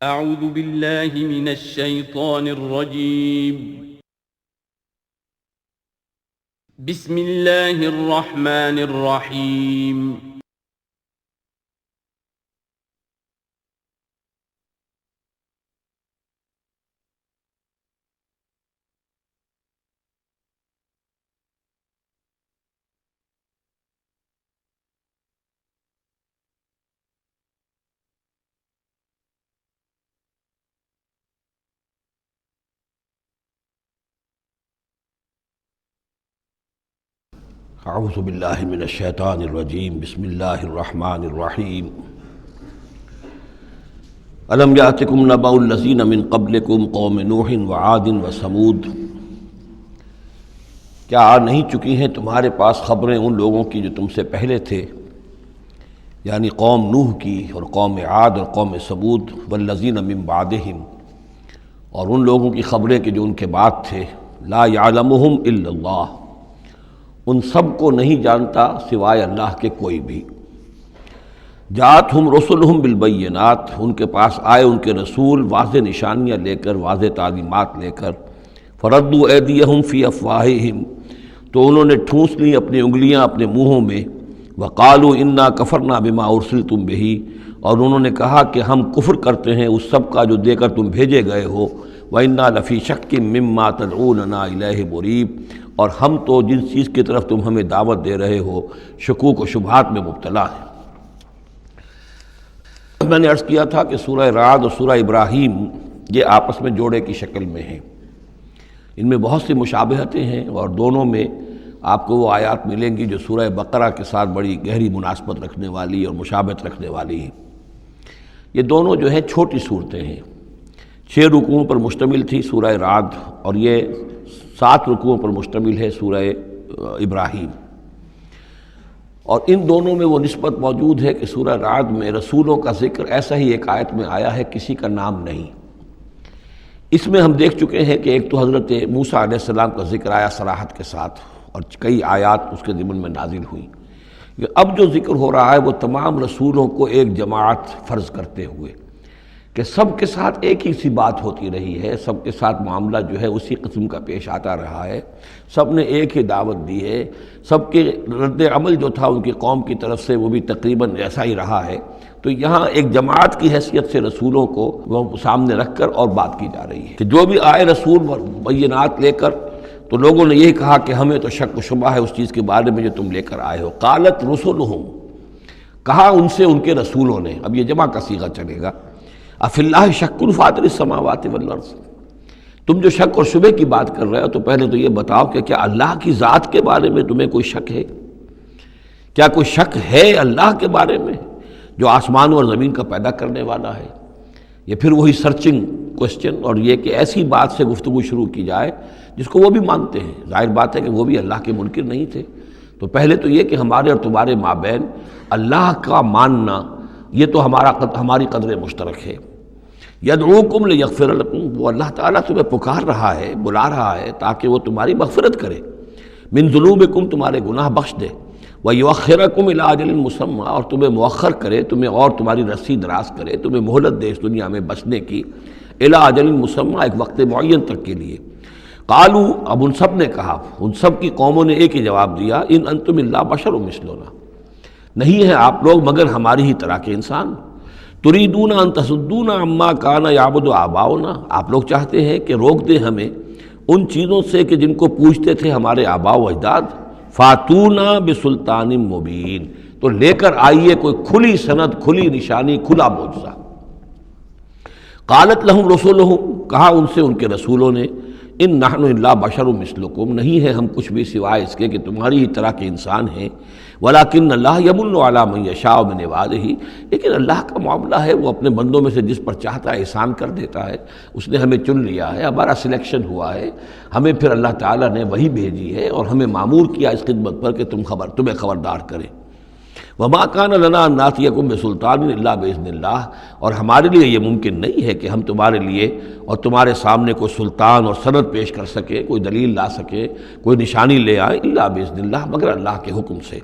أعوذ بالله من الشيطان الرجيم. بسم الله الرحمن الرحيم. اعوذ باللہ من الشیطان الرجیم بسم اللہ الرحمن الرحیم الم یاتکم نبأ الذین من قبلکم قوم نوح وعاد وثمود، کیا آ نہیں چکی ہیں تمہارے پاس خبریں ان لوگوں کی جو تم سے پہلے تھے، یعنی قوم نوح کی اور قوم عاد اور قوم ثمود، والذین من بعدہم، اور ان لوگوں کی خبریں کہ جو ان کے بعد تھے، لا یعلمہم الا اللہ، ان سب کو نہیں جانتا سوائے اللہ کے کوئی بھی۔ جاءتہم رسلہم بالبینات، ان کے پاس آئے ان کے رسول واضح نشانیاں لے کر، واضح تعلیمات لے کر، فردوا ایدیہم فی افواہہم، تو انہوں نے ٹھونس لی اپنی انگلیاں اپنے منہوں میں، وقالوا انا کفرنا بما ارسلتم بہ، اور انہوں نے کہا کہ ہم کفر کرتے ہیں اس سب کا جو دے کر تم بھیجے گئے ہو، وَإِنَّا لَفِي شَكٍّ مِّمَّا تَدْعُونَنَا إِلَيْهِ مُرِيبٍ، اور ہم تو جس چیز کی طرف تم ہمیں دعوت دے رہے ہو شکوک و شبہات میں مبتلا ہیں۔ میں نے عرض کیا تھا کہ سورہ رعد اور سورہ ابراہیم یہ آپس میں جوڑے کی شکل میں ہیں، ان میں بہت سی مشابہتیں ہیں، اور دونوں میں آپ کو وہ آیات ملیں گی جو سورہ بقرہ کے ساتھ بڑی گہری مناسبت رکھنے والی اور مشابہت رکھنے والی ہیں۔ یہ دونوں جو ہیں چھوٹی صورتیں ہیں، 6 رکوعوں پر مشتمل تھی سورہ رعد، اور یہ 7 رکوعوں پر مشتمل ہے سورہ ابراہیم، اور ان دونوں میں وہ نسبت موجود ہے کہ سورہ رعد میں رسولوں کا ذکر ایسا ہی ایک آیت میں آیا ہے، کسی کا نام نہیں۔ اس میں ہم دیکھ چکے ہیں کہ ایک تو حضرت موسیٰ علیہ السلام کا ذکر آیا صراحت کے ساتھ، اور کئی آیات اس کے ضمن میں نازل ہوئیں۔ اب جو ذکر ہو رہا ہے وہ تمام رسولوں کو ایک جماعت فرض کرتے ہوئے کہ سب کے ساتھ ایک ہی سی بات ہوتی رہی ہے، سب کے ساتھ معاملہ جو ہے اسی قسم کا پیش آتا رہا ہے، سب نے ایک ہی دعوت دی ہے، سب کے رد عمل جو تھا ان کی قوم کی طرف سے وہ بھی تقریباً ایسا ہی رہا ہے۔ تو یہاں ایک جماعت کی حیثیت سے رسولوں کو وہ سامنے رکھ کر اور بات کی جا رہی ہے کہ جو بھی آئے رسول بینات لے کر، تو لوگوں نے یہی کہا کہ ہمیں تو شک و شبہ ہے اس چیز کے بارے میں جو تم لے کر آئے ہو۔ قالت رسلہم، کہا ان سے ان کے رسولوں نے، اب یہ جمع کا صیغہ چلے گا، اف اللہ شک فاطر السماوات والارض، تم جو شک اور شبہ کی بات کر رہے ہو تو پہلے تو یہ بتاؤ کہ کیا اللہ کی ذات کے بارے میں تمہیں کوئی شک ہے؟ کیا کوئی شک ہے اللہ کے بارے میں جو آسمان اور زمین کا پیدا کرنے والا ہے؟ یہ پھر وہی سرچنگ کوسچن، اور یہ کہ ایسی بات سے گفتگو شروع کی جائے جس کو وہ بھی مانتے ہیں۔ ظاہر بات ہے کہ وہ بھی اللہ کے منکر نہیں تھے، تو پہلے تو یہ کہ ہمارے اور تمہارے مابین اللہ کا ماننا یہ تو ہماری قدر مشترک ہے۔ یدعوکم لیغفر لکم، وہ اللہ تعالیٰ تمہیں پکار رہا ہے، بلا رہا ہے تاکہ وہ تمہاری مغفرت کرے، من ذنوبکم، تمہارے گناہ بخش دے، ویؤخرکم الی اجل مسمى، اور تمہیں مؤخر کرے، تمہیں اور تمہاری رسی دراز کرے، تمہیں مہلت دے اس دنیا میں بچنے کی، الی اجل مسمى، ایک وقت معین تک کے لیے۔ قالوا، اب ان سب نے کہا، ان سب کی قوموں نے ایک ہی جواب دیا، ان انتم الا بشر مثلنا، نہیں ہیں آپ لوگ مگر ہماری ہی طرح کے انسان۔ تریدون ان تصدونا عما کان یعبد آباؤنا، آپ لوگ چاہتے ہیں کہ روک دیں ہمیں ان چیزوں سے کہ جن کو پوجتے تھے ہمارے آباء و اجداد۔ فاتونا بسلطان مبین، تو لے کر آئیے کوئی کھلی سند، کھلی نشانی، کھلا معجزہ۔ قالت لہم رسولہم، کہا ان سے ان کے رسولوں نے، ان نحن الا بشر مثلکم، نہیں ہے ہم کچھ بھی سوائے اس کے کہ تمہاری ہی طرح کے انسان ہیں، ولکن اللہ یمن علی من یشاء من عبادہ، لیکن اللہ کا معاملہ ہے وہ اپنے بندوں میں سے جس پر چاہتا ہے احسان کر دیتا ہے۔ اس نے ہمیں چن لیا ہے، ہمارا سلیکشن ہوا ہے، ہمیں پھر اللہ تعالیٰ نے وہی بھیجی ہے اور ہمیں مامور کیا اس خدمت پر کہ تمہیں خبردار کرے۔ وما کان لنا ان ناتیکم بسلطان الا باذن اللہ، اور ہمارے لیے یہ ممکن نہیں ہے کہ ہم تمہارے لیے اور تمہارے سامنے کوئی سلطان اور سند پیش کر سکے، کوئی دلیل لا سکے، کوئی نشانی لے آئے، الا باذن اللہ، مگر اللہ کے حکم سے۔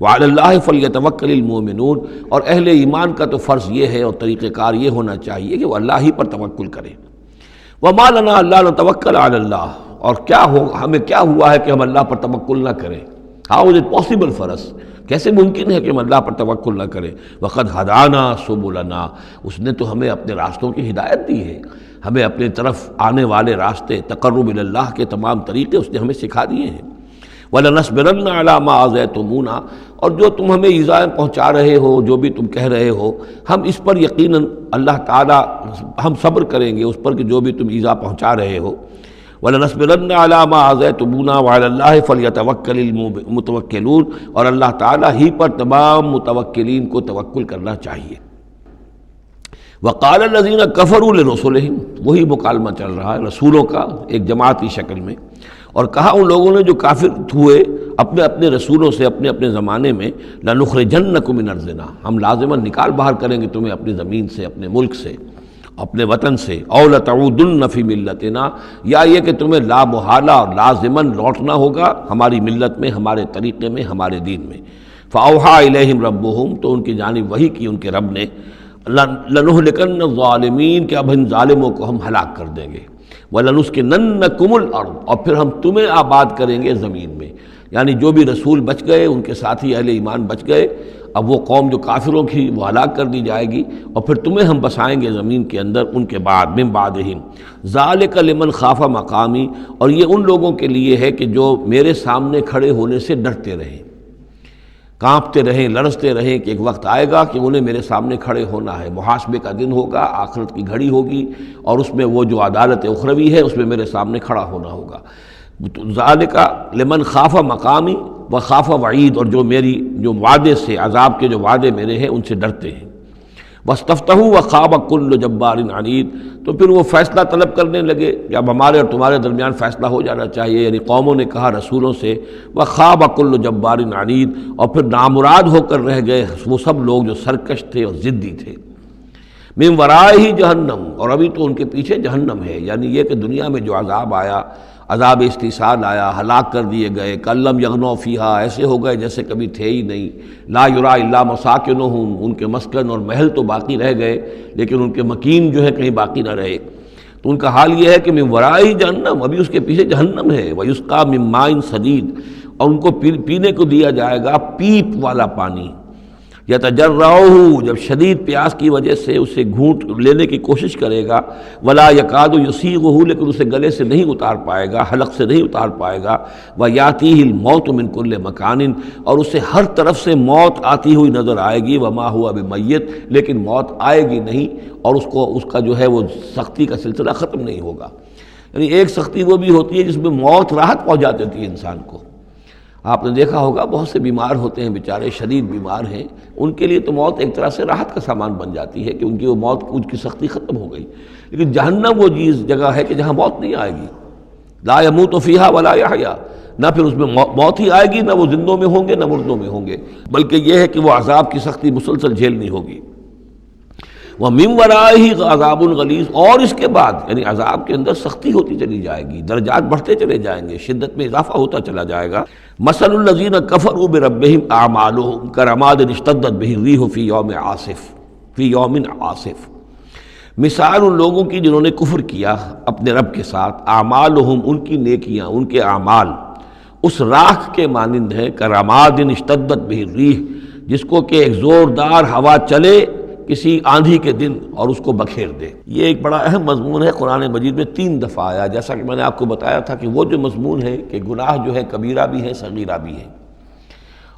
وعلی اللہ فلیتوکل المؤمنون، اور اہل ایمان کا تو فرض یہ ہے اور طریقہ کار یہ ہونا چاہیے کہ وہ اللہ ہی پر توکل کرے۔ وما لنا الا نتوکل علی اللہ، اور ہمیں کیا ہوا ہے کہ ہم اللہ پر توکل نہ کریں؟ How is it possible for us, کیسے ممکن ہے کہ ہم اللہ پر توکل نہ کریں؟ وقد ہدانا سبلنا، اس نے تو ہمیں اپنے راستوں کی ہدایت دی ہے، ہمیں اپنے طرف آنے والے راستے تقرب الی اللہ کے تمام طریقے اس نے ہمیں سکھا دیے ہیں۔ وَلَنَصْبِرَنَّ عَلَىٰ مَا آذَيْتُمُونَا، اور جو تم ہمیں ایذائیں پہنچا رہے ہو، جو بھی تم کہہ رہے ہو، ہم اس پر یقیناً اللہ تعالیٰ ہم صبر کریں گے اس پر کہ جو بھی تم ایذا پہنچا رہے ہو۔ وَلَنَصْبِرَنَّ عَلَىٰ مَا آذَيْتُمُونَا وَعَلَى اللَّهِ فَلْيَتَوَكَّلِ الْمُتَوَكِّلُونَ، اور اللہ تعالیٰ ہی پر تمام متوکلین کو توکل کرنا چاہیے۔ وقال الذین کفروا لرسلہم، وہی مکالمہ چل رہا ہے رسولوں کا ایک جماعتی شکل میں، اور کہا ان لوگوں نے جو کافر ہوئے اپنے اپنے رسولوں سے اپنے اپنے زمانے میں، لَنُخْرِجَنَّكُم مِّنْ أَرْضِنَا، ہم لازماً نکال باہر کریں گے تمہیں اپنی زمین سے، اپنے ملک سے، اپنے وطن سے، أَوْ لَتَعُودُنَّ فِي مِلَّتِنَا، یا یہ کہ تمہیں لا محالہ اور لازماً لوٹنا ہوگا ہماری ملت میں، ہمارے طریقے میں، ہمارے دین میں۔ فَأَوْحَىٰ إِلَيْهِمْ رَبُّهُمْ، تو ان کی جانب وحی کی ان کے رب نے، لَنُهْلِكَنَّ الظَّالِمِينَ، کہ اب ان ظالموں کو ہم ہلاک کر دیں گے، وَلَنُسْكِنَنَّكُمُ الْأَرْضَ، اور پھر ہم تمہیں آباد کریں گے زمین میں، یعنی جو بھی رسول بچ گئے، ان کے ساتھی اہل ایمان بچ گئے، اب وہ قوم جو کافروں کی وہ ہلاک کر دی جائے گی، اور پھر تمہیں ہم بسائیں گے زمین کے اندر ان کے بعد، من بعدہم، ذالک لمن خاف مقامی، اور یہ ان لوگوں کے لیے ہے کہ جو میرے سامنے کھڑے ہونے سے ڈرتے رہیں، کانپتے رہیں، لرزتے رہیں کہ ایک وقت آئے گا کہ انہیں میرے سامنے کھڑے ہونا ہے، محاسبے کا دن ہوگا، آخرت کی گھڑی ہوگی، اور اس میں وہ جو عدالت اخروی ہے اس میں میرے سامنے کھڑا ہونا ہوگا۔ ذالک لمن خاف مقامی و خاف وعید، اور جو وعدے سے، عذاب کے جو وعدے میرے ہیں ان سے ڈرتے ہیں۔ واستفتحوا وخاب کل جبار عنید، تو پھر وہ فیصلہ طلب کرنے لگے کہ اب ہمارے اور تمہارے درمیان فیصلہ ہو جانا چاہیے، یعنی قوموں نے کہا رسولوں سے، وخاب کل جبار عنید، اور پھر نامراد ہو کر رہ گئے وہ سب لوگ جو سرکش تھے اور ضدی تھے۔ من ورائہ جہنم، اور ابھی تو ان کے پیچھے جہنم ہے، یعنی یہ کہ دنیا میں جو عذاب آیا، عذاب استحصال آیا، ہلاک کر دیے گئے، کلم یغنوا فیہا، ایسے ہو گئے جیسے کبھی تھے ہی نہیں، لا یرا الا مساکنہم، ان کے مسکن اور محل تو باقی رہ گئے لیکن ان کے مکین جو ہے کہیں باقی نہ رہے۔ تو ان کا حال یہ ہے کہ من ورائہ جہنم، ابھی اس کے پیچھے جہنم ہے، ویسقا من ماء صدید، اور ان کو پینے کو دیا جائے گا پیپ والا پانی، یتجرعہ، جب شدید پیاس کی وجہ سے اسے گھونٹ لینے کی کوشش کرے گا، ولا یکاد یسیغہ، لیکن اسے گلے سے نہیں اتار پائے گا، حلق سے نہیں اتار پائے گا، ویاتیہ الموت من کل مکان، اور اسے ہر طرف سے موت آتی ہوئی نظر آئے گی، وما ہوا بمیت، لیکن موت آئے گی نہیں، اور اس کا جو ہے وہ سختی کا سلسلہ ختم نہیں ہوگا۔ یعنی ایک سختی وہ بھی ہوتی ہے جس میں موت راحت پہنچا دیتی ہے انسان کو۔ آپ نے دیکھا ہوگا بہت سے بیمار ہوتے ہیں بیچارے، شدید بیمار ہیں، ان کے لیے تو موت ایک طرح سے راحت کا سامان بن جاتی ہے کہ ان کی وہ موت، ان کی سختی ختم ہو گئی، لیکن جہنم وہ جگہ ہے کہ جہاں موت نہیں آئے گی، لا یموت فیہا ولا یحیا، نہ پھر اس میں موت ہی آئے گی، نہ وہ زندوں میں ہوں گے نہ مردوں میں ہوں گے، بلکہ یہ ہے کہ وہ عذاب کی سختی مسلسل جھیلنی ہوگی۔ وَمِن وَرَائِهِ عَذَابٌ غَلِيظٌ، اور اس کے بعد یعنی عذاب کے اندر سختی ہوتی چلی جائے گی، درجات بڑھتے چلے جائیں گے، شدت میں اضافہ ہوتا چلا جائے گا۔ مَثَلُ الَّذِينَ كَفَرُوا بِرَبِّهِمْ أَعْمَالُهُمْ كَرَمَادٍ اشْتَدَّتْ بِهِ الرِّيحُ فِي يَوْمٍ عَاصِفٍ، مثال ان لوگوں کی جنہوں نے کفر کیا اپنے رب کے ساتھ، اعمالہم، ان کی نیکیاں، ان کے اعمال اس راکھ کے مانند ہیں، کرماد اشتدت بہ الریح، جس کو کہ ایک زوردار ہوا چلے کسی آندھی کے دن اور اس کو بکھیر دے۔ یہ ایک بڑا اہم مضمون ہے، قرآن مجید میں 3 دفعہ آیا، جیسا کہ میں نے آپ کو بتایا تھا کہ وہ جو مضمون ہے کہ گناہ جو ہے کبیرہ بھی ہے صغیرہ بھی ہے،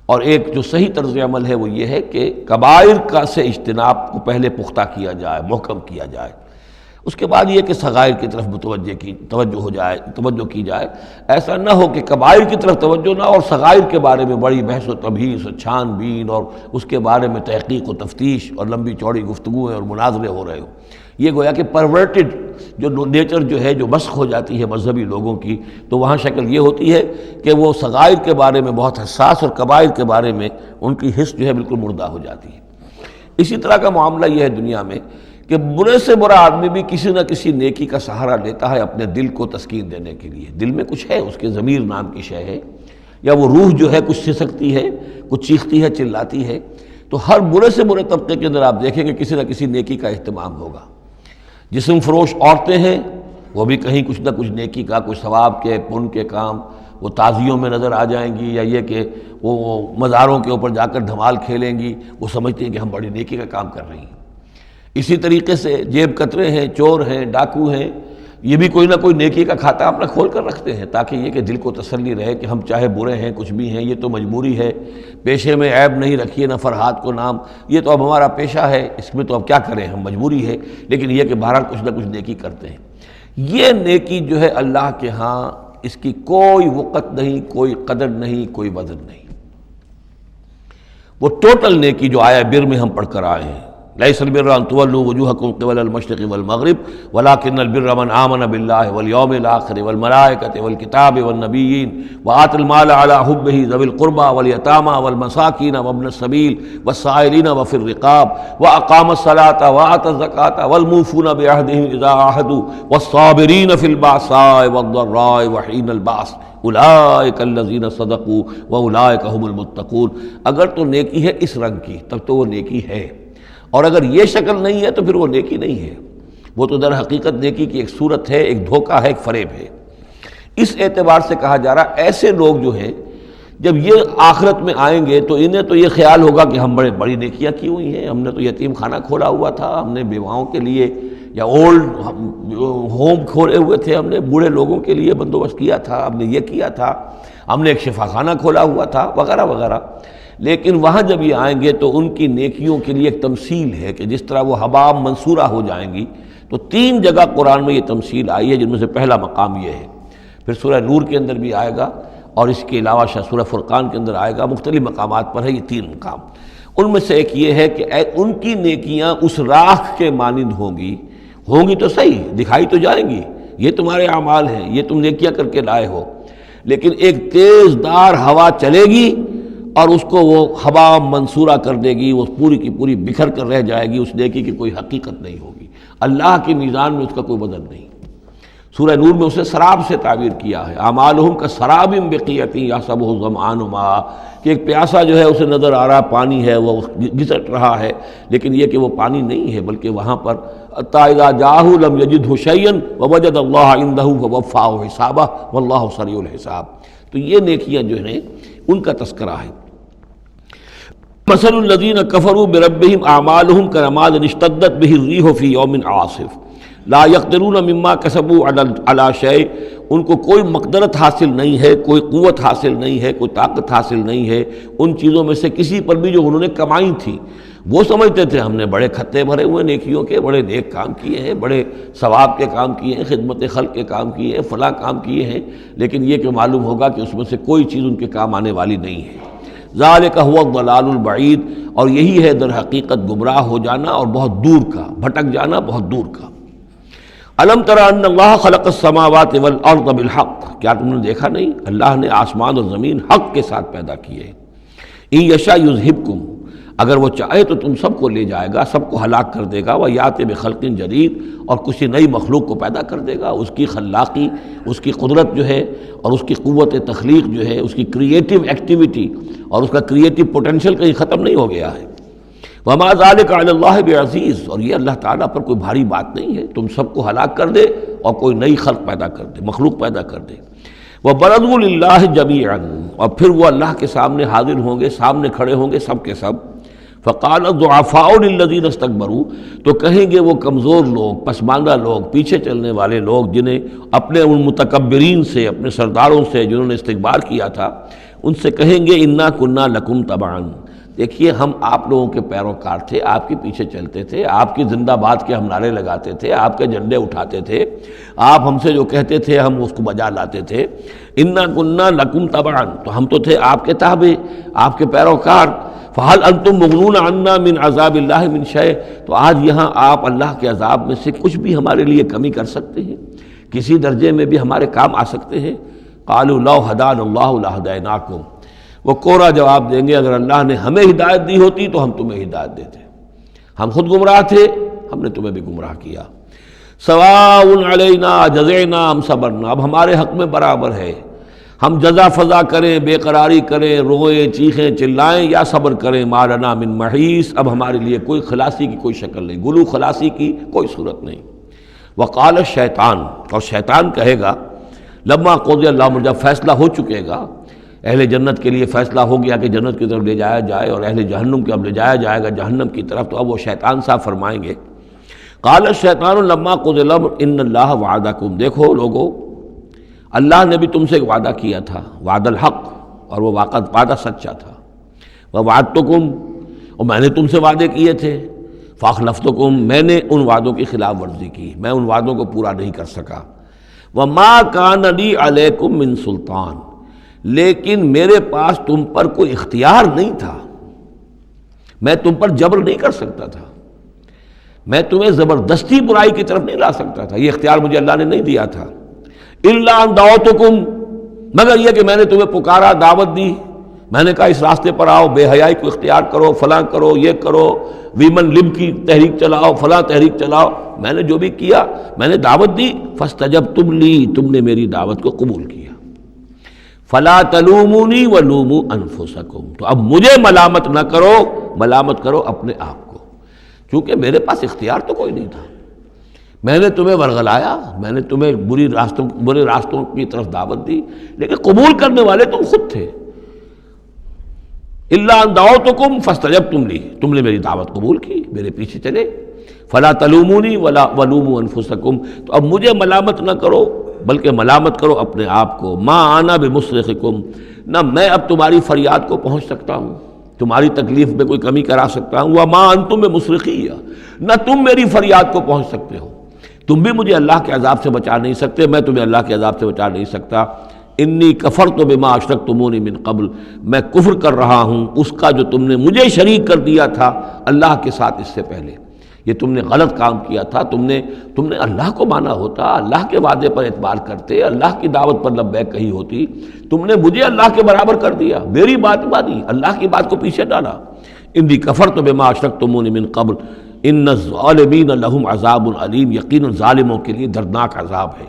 اور ایک جو صحیح طرز عمل ہے وہ یہ ہے کہ کبائر کا سے اجتناب کو پہلے پختہ کیا جائے، محکم کیا جائے، اس کے بعد یہ کہ صغائر کی طرف توجہ کی جائے۔ ایسا نہ ہو کہ کبائر کی طرف توجہ نہ اور صغائر کے بارے میں بڑی بحث و تبحیث و چھان بین اور اس کے بارے میں تحقیق و تفتیش اور لمبی چوڑی گفتگویں اور مناظرے ہو رہے ہو۔ یہ گویا کہ پرورٹڈ جو نیچر جو ہے، جو مسخ ہو جاتی ہے مذہبی لوگوں کی، تو وہاں شکل یہ ہوتی ہے کہ وہ صغائر کے بارے میں بہت حساس اور کبائر کے بارے میں ان کی حس جو ہے بالکل مردہ ہو جاتی ہے۔ اسی طرح کا معاملہ یہ ہے دنیا میں کہ برے سے برا آدمی بھی کسی نہ کسی نیکی کا سہارا لیتا ہے اپنے دل کو تسکین دینے کے لیے۔ دل میں کچھ ہے، اس کے ضمیر نام کی شے ہے، یا وہ روح جو ہے کچھ سسکتی ہے، کچھ چیختی ہے، چلاتی ہے، تو ہر برے سے برے طبقے کے اندر آپ دیکھیں گے کسی نہ کسی نیکی کا اہتمام ہوگا۔ جسم فروش عورتیں ہیں، وہ بھی کہیں کچھ نہ کچھ نیکی کا، کچھ ثواب کے، پن کے کام، وہ تعزیوں میں نظر آ جائیں گی، یا یہ کہ وہ مزاروں کے اوپر جا کر دھمال کھیلیں گی، وہ سمجھتے ہیں کہ ہم بڑی نیکی کا کام کر رہی ہیں۔ اسی طریقے سے جیب کترے ہیں، چور ہیں، ڈاکو ہیں، یہ بھی کوئی نہ کوئی نیکی کا کھاتا اپنا کھول کر رکھتے ہیں، تاکہ یہ کہ دل کو تسلی رہے کہ ہم چاہے برے ہیں، کچھ بھی ہیں، یہ تو مجبوری ہے، پیشے میں عیب نہیں رکھیے نہ فرحات کو نام، یہ تو اب ہمارا پیشہ ہے، اس میں تو اب کیا کریں، ہم مجبوری ہے، لیکن یہ کہ بہرحال کچھ نہ کچھ نیکی کرتے ہیں۔ یہ نیکی جو ہے اللہ کے ہاں اس کی کوئی وقت نہیں، کوئی قدر نہیں، کوئی وزن نہیں۔ وہ ٹوٹل نیکی جو آیا بر میں ہم پڑھ کر آئے ہیں، لیس البر ان تولوا وجوہکم قبل المشرق والمغرب ولکن البر من آمن باللہ والیوم الآخر والملائکۃ والکتاب والنبیین وآتى المال على حبہ ذوی القربى والیتامى والمساکین وابن السبیل والسائلین وفی الرقاب واقام الصلاة وآتى الزکاة والموفون بعہدہم اذا عاہدوا والصابرین فی البأساء والضراء وحین البأس اولئک الذین صدقوا واولئک هم المتقون۔ اگر تو نیکی ہے اس رنگ کی تب تو وہ نیکی ہے، اور اگر یہ شکل نہیں ہے تو پھر وہ نیکی نہیں ہے، وہ تو در حقیقت نیکی کی ایک صورت ہے، ایک دھوکہ ہے، ایک فریب ہے۔ اس اعتبار سے کہا جا رہا ایسے لوگ جو ہیں جب یہ آخرت میں آئیں گے تو انہیں تو یہ خیال ہوگا کہ ہم بڑی نیکیاں کی ہوئی ہیں، ہم نے تو یتیم خانہ کھولا ہوا تھا، ہم نے بیواؤں کے لیے یا اولڈ ہوم کھولے ہوئے تھے، ہم نے بوڑھے لوگوں کے لیے بندوبست کیا تھا، ہم نے یہ کیا تھا، ہم نے ایک شفا خانہ کھولا ہوا تھا، وغیرہ وغیرہ۔ لیکن وہاں جب یہ آئیں گے تو ان کی نیکیوں کے لیے ایک تمثیل ہے کہ جس طرح وہ حباب منصورہ ہو جائیں گی، تو 3 جگہ قرآن میں یہ تمثیل آئی ہے، جن میں سے پہلا مقام یہ ہے، پھر سورہ نور کے اندر بھی آئے گا، اور اس کے علاوہ سورہ فرقان کے اندر آئے گا، مختلف مقامات پر ہے یہ 3 مقام۔ ان میں سے ایک یہ ہے کہ ان کی نیکیاں اس راکھ کے مانند ہوں گی تو صحیح، دکھائی تو جائیں گی، یہ تمہارے اعمال ہیں، یہ تم نیکیاں کر کے لائے ہو، لیکن ایک تیز دار ہوا چلے گی اور اس کو وہ ہوا منصورہ کر دے گی، وہ پوری کی پوری بکھر کر رہ جائے گی، اس نیکی کی کوئی حقیقت نہیں ہوگی، اللہ کی میزان میں اس کا کوئی وزن نہیں۔ سورہ نور میں اسے سراب سے تعبیر کیا ہے، اعمالہم کسراب بقیعۃ یحسبہ الظمآن ماء، کہ ایک پیاسا جو ہے اسے نظر آ رہا پانی ہے، وہ گھسٹ رہا ہے، لیکن یہ کہ وہ پانی نہیں ہے، بلکہ وہاں پر حتیٰ اذا جاءہ لم یجدہ شیئا ووجد اللہ عندہ فوفاہ حسابہ واللہ سریع الحساب۔ تو یہ نیکیاں جو ہیں ان کا تذکرہ ہے۔ مثل الذین کفروا بربہم اعمالہم کرماد اشتدت بہ الریح فی یوم عاصف لا یقدرون مما کسبوا علی شیء، ان کو کوئی مقدرت حاصل نہیں ہے، کوئی قوت حاصل نہیں ہے، کوئی طاقت حاصل نہیں ہے ان چیزوں میں سے کسی پر بھی جو انہوں نے کمائی تھی۔ وہ سمجھتے تھے ہم نے بڑے کھتے بھرے ہوئے نیکیوں کے، بڑے نیک کام کیے ہیں، بڑے ثواب کے کام کیے ہیں، خدمت خلق کے کام کیے ہیں، فلاں کام کیے ہیں، لیکن یہ کہ معلوم ہوگا کہ اس میں سے کوئی چیز ان کے کام آنے والی نہیں ہے۔ ذالک هو الضلال البعید، اور یہی ہے در حقیقت گمراہ ہو جانا اور بہت دور کا، بھٹک جانا بہت دور کا۔ الم تر ان اللہ خلق السماوات والارض بالحق، کیا تم نے دیکھا نہیں اللہ نے آسمان اور زمین حق کے ساتھ پیدا کیے ہیں۔ ان یشاء یذہبکم، اگر وہ چاہے تو تم سب کو لے جائے گا، سب کو ہلاک کر دے گا، ویأتی بخلق جدید، اور کسی نئی مخلوق کو پیدا کر دے گا۔ اس کی خلاقی، اس کی قدرت جو ہے اور اس کی قوت تخلیق جو ہے، اس کی کریٹیو ایکٹیویٹی اور اس کا کریٹیو پوٹینشیل کہیں ختم نہیں ہو گیا ہے۔ وما ذلک علی اللہ بعزیز، اور یہ اللہ تعالیٰ پر کوئی بھاری بات نہیں ہے، تم سب کو ہلاک کر دے اور کوئی نئی خلق پیدا کر دے، مخلوق پیدا کر دے۔ وبرزوا للہ جمیعا، اور پھر وہ اللہ کے سامنے حاضر ہوں گے، سامنے کھڑے ہوں گے سب کے سب۔ فقال الضعفاء للذین استکبروا، تو کہیں گے وہ کمزور لوگ، پسماندہ لوگ، پیچھے چلنے والے لوگ، جنہیں اپنے ان متکبرین سے، اپنے سرداروں سے جنہوں نے استکبار کیا تھا، ان سے کہیں گے انا کنا لکم تبعا، دیکھیے ہم آپ لوگوں کے پیروکار تھے، آپ کے پیچھے چلتے تھے، آپ کی زندہ باد کے ہم نعرے لگاتے تھے، آپ کے جھنڈے اٹھاتے تھے، آپ ہم سے جو کہتے تھے ہم اس کو بجا لاتے تھے۔ انا کنا لکم تبعا، تو ہم تو تھے آپ کے تابع، آپ کے پیروکار۔ فہل انتم مغنون عنا من عذاب اللہ من شیء، تو آج یہاں آپ اللہ کے عذاب میں سے کچھ بھی ہمارے لیے کمی کر سکتے ہیں، کسی درجے میں بھی ہمارے کام آ سکتے ہیں؟ قالوا لو ہدانا اللہ لہدیناکم، وہ کوڑا جواب دیں گے اگر اللہ نے ہمیں ہدایت دی ہوتی تو ہم تمہیں ہدایت دیتے، ہم خود گمراہ تھے، ہم نے تمہیں بھی گمراہ کیا۔ سواء علینا جزعنا ام صبرنا، اب ہمارے حق میں برابر ہے، ہم جزا فضا کریں، بے قراری کریں، روئیں، چیخیں، چلائیں یا صبر کریں، ما لنا من محیص، اب ہمارے لیے کوئی خلاصی کی کوئی شکل نہیں، گلو خلاصی کی کوئی صورت نہیں۔ وقال الشیطان، اور شیطان کہے گا لما قضی اللہ، جب فیصلہ ہو چکے گا، اہل جنت کے لیے فیصلہ ہو گیا کہ جنت کی طرف لے جایا جائے اور اہل جہنم کے اب لے جایا جائے گا جہنم کی طرف، تو اب وہ شیطان صاحب فرمائیں گے قال الشیطان لما قضی الامر ان اللہ وعدکم، دیکھو لوگو اللہ نے بھی تم سے ایک وعدہ کیا تھا، وعد الحق، اور وہ وعدہ سچا تھا، ووعدتکم، اور میں نے تم سے وعدے کیے تھے، فاخلفتکم، میں نے ان وعدوں کی خلاف ورزی کی، میں ان وعدوں کو پورا نہیں کر سکا، وما کان لی علیکم من سلطان، لیکن میرے پاس تم پر کوئی اختیار نہیں تھا، میں تم پر جبر نہیں کر سکتا تھا، میں تمہیں زبردستی برائی کی طرف نہیں لا سکتا تھا، یہ اختیار مجھے اللہ نے نہیں دیا تھا، الا ان دعوتکم، مگر یہ کہ میں نے تمہیں پکارا، دعوت دی، میں نے کہا اس راستے پر آؤ، بے حیائی کو اختیار کرو، فلاں کرو، یہ کرو، ویمن لب کی تحریک چلاؤ، فلاں تحریک چلاؤ، میں نے جو بھی کیا میں نے دعوت دی، فاستجبتم لی، تم نے میری دعوت کو قبول کیا، فلا تلومونی ولوموا انفسکم، تو اب مجھے ملامت نہ کرو، ملامت کرو اپنے آپ کو، کیونکہ میرے پاس اختیار تو کوئی نہیں تھا، میں نے تمہیں ورغلایا، میں نے تمہیں برے راستوں کی طرف دعوت دی، لیکن قبول کرنے والے تم خود تھے، الا ان دعوتکم فاستجبتم لی، تم نے میری دعوت قبول کی، میرے پیچھے چلے، فلا تلومونی ولا ولوموا انفسکم، تو اب مجھے ملامت نہ کرو بلکہ ملامت کرو اپنے آپ کو، ما انا بمصرخکم، نہ میں اب تمہاری فریاد کو پہنچ سکتا ہوں، تمہاری تکلیف میں کوئی کمی کرا سکتا ہوں، وما انتم بمصرخی، نہ تم میری فریاد کو پہنچ سکتے ہو، تم بھی مجھے اللہ کے عذاب سے بچا نہیں سکتے، میں تمہیں اللہ کے عذاب سے بچا نہیں سکتا، انی کفرت بما اشرکتمونی من قبل، میں کفر کر رہا ہوں اس کا جو تم نے مجھے شریک کر دیا تھا اللہ کے ساتھ اس سے پہلے، یہ تم نے غلط کام کیا تھا، تم نے اللہ کو مانا ہوتا، اللہ کے وعدے پر اعتبار کرتے، اللہ کی دعوت پر لبیک کہی ہوتی، تم نے مجھے اللہ کے برابر کر دیا، میری بات مانی، اللہ کی بات کو پیچھے ڈالا، انی کفرت بما اشرکتمونی من قبل ان الظالمین لہم عذاب علیم، یقیناً ظالموں کے لیے دردناک عذاب ہے،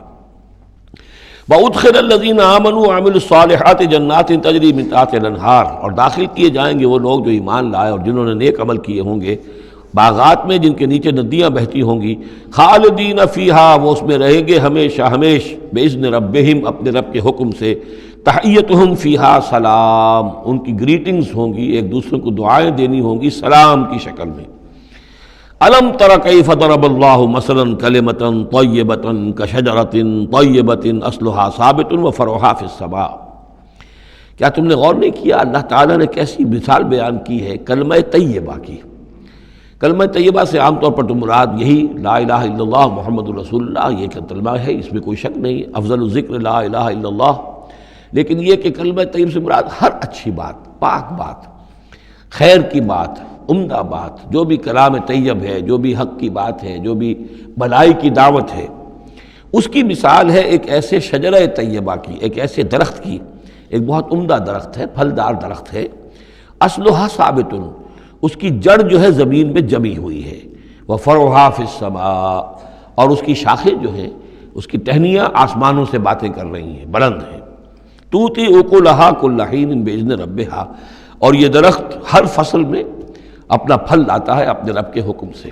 وَأُدْخِلَ الَّذِينَ آمَنُوا وَعَمِلُوا الصَّالِحَاتِ جَنَّاتٍ تَجْرِي مِن تَحْتِهَا الْأَنْهَارُ، اور داخل کیے جائیں گے وہ لوگ جو ایمان لائے اور جنہوں نے نیک عمل کیے ہوں گے، باغات میں جن کے نیچے ندیاں بہتی ہوں گی، خالدین فیہا، وہ اس میں رہیں گے ہمیشہ ہمیش، بِإِذْنِ رَبِّهِمْ، اپنے رب کے حکم سے، تحیتہم فیہا سلام، ان کی گریٹنگز ہوں گی، ایک دوسرے کو دعائیں دینی ہوں گی سلام کی شکل میں۔ الم تر کیف ضرب اللہ مثلا کلمۃ طیبۃ کشجرۃ طیبۃ اصلها ثابت وفرعها فی السماء، کیا تم نے غور نہیں کیا اللہ تعالیٰ نے کیسی مثال بیان کی ہے کلمہ طیبہ کی؟ کلمہ طیبہ سے عام طور پر تو مراد یہی لا الہ الا اللہ محمد رسول اللہ، یہ کلمہ ہے، اس میں کوئی شک نہیں، افضل الذکر لا الہ الا اللہ، لیکن یہ کہ کلمہ طیب سے مراد ہر اچھی بات، پاک بات، خیر کی بات، عمدہ بات، جو بھی کلام طیب ہے، جو بھی حق کی بات ہے، جو بھی بھلائی کی دعوت ہے، اس کی مثال ہے ایک ایسے شجرہ طیبہ کی، ایک ایسے درخت کی، ایک بہت عمدہ درخت ہے، پھلدار درخت ہے، اصلها ثابت، اس کی جڑ جو ہے زمین میں جمی ہوئی ہے، وفرعها فی السماء، اور اس کی شاخیں جو ہیں، اس کی ٹہنیاں آسمانوں سے باتیں کر رہی ہیں، بلند ہیں، توتی اکلھا کل حین باذن ربھا، اور یہ درخت ہر فصل میں اپنا پھل لاتا ہے اپنے رب کے حکم سے،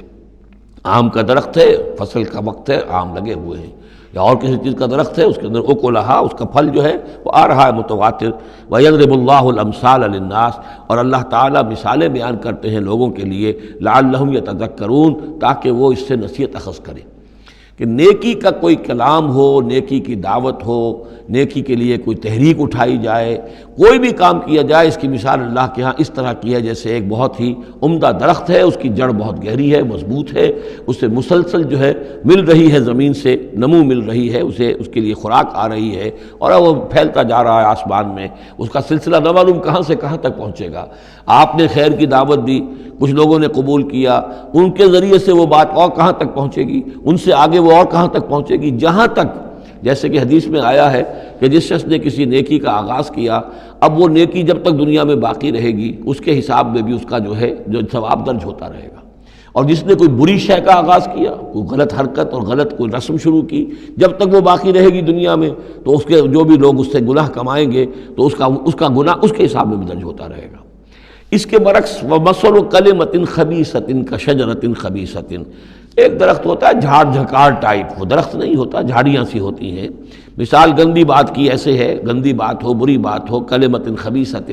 آم کا درخت ہے، فصل کا وقت ہے، آم لگے ہوئے ہیں، یا اور کسی چیز کا درخت ہے، اس کے اندر اکلھا، اس کا پھل جو ہے وہ آ رہا ہے متواتر، وَيَضْرِبُ اللَّهُ الْأَمْثَالَ لِلنَّاسِ، اور اللہ تعالیٰ مثالیں بیان کرتے ہیں لوگوں کے لیے، لَعَلَّهُمْ يَتَذَكَّرُونَ، تاکہ وہ اس سے نصیحت اخذ کریں، کہ نیکی کا کوئی کلام ہو، نیکی کی دعوت ہو، نیکی کے لیے کوئی تحریک اٹھائی جائے، کوئی بھی کام کیا جائے، اس کی مثال اللہ کے ہاں اس طرح کی ہے جیسے ایک بہت ہی عمدہ درخت ہے، اس کی جڑ بہت گہری ہے، مضبوط ہے، اس سے مسلسل جو ہے مل رہی ہے، زمین سے نمو مل رہی ہے، اسے اس کے لیے خوراک آ رہی ہے، اور وہ پھیلتا جا رہا ہے آسمان میں، اس کا سلسلہ نہ معلوم کہاں سے کہاں تک پہنچے گا۔ آپ نے خیر کی دعوت دی، کچھ لوگوں نے قبول کیا، ان کے ذریعے سے وہ بات اور کہاں تک پہنچے گی، ان سے آگے وہ اور کہاں تک پہنچے گی، جہاں تک، جیسے کہ حدیث میں آیا ہے کہ جس شخص نے کسی نیکی کا آغاز کیا، اب وہ نیکی جب تک دنیا میں باقی رہے گی، اس کے حساب میں بھی اس کا جو ہے جو ثواب درج ہوتا رہے گا، اور جس نے کوئی بری شے کا آغاز کیا، کوئی غلط حرکت اور غلط کوئی رسم شروع کی، جب تک وہ باقی رہے گی دنیا میں تو اس کے جو بھی لوگ اس سے گناہ کمائیں گے تو اس کا گناہ اس کے حساب میں بھی درج ہوتا رہے گا۔ اس کے برعکس وَمَثَلُ كَلِمَةٍ خَبِيثَةٍ كَشَجَرَةٍ خَبِيثَةٍ، ایک درخت ہوتا ہے جھاڑ جھکار ٹائپ، وہ درخت نہیں ہوتا، جھاڑیاں سی ہوتی ہیں۔ مثال گندی بات کی ایسے ہے، گندی بات ہو، بری بات ہو، کلمۃ خبیثۃ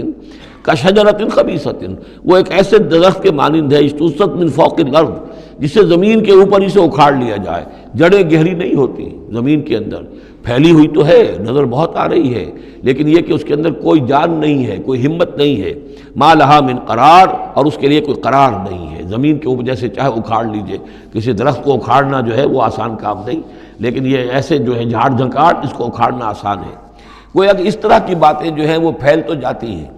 کشجرۃ خبیثۃ، وہ ایک ایسے درخت کے مانند ہے اجتثت من فوق الارض، جسے زمین کے اوپر ہی سے اکھاڑ لیا جائے، جڑیں گہری نہیں ہوتی زمین کے اندر، پھیلی ہوئی تو ہے، نظر بہت آ رہی ہے، لیکن یہ کہ اس کے اندر کوئی جان نہیں ہے، کوئی ہمت نہیں ہے، ما لہا من قرار، اور اس کے لیے کوئی قرار نہیں ہے۔ زمین کے اوپر جیسے چاہے اکھاڑ لیجئے، کسی درخت کو اکھاڑنا جو ہے وہ آسان کام نہیں، لیکن یہ ایسے جو ہے جھاڑ جھنکاڑ، اس کو اکھاڑنا آسان ہے۔ گویا کہ اس طرح کی باتیں جو ہیں وہ پھیل تو جاتی ہیں،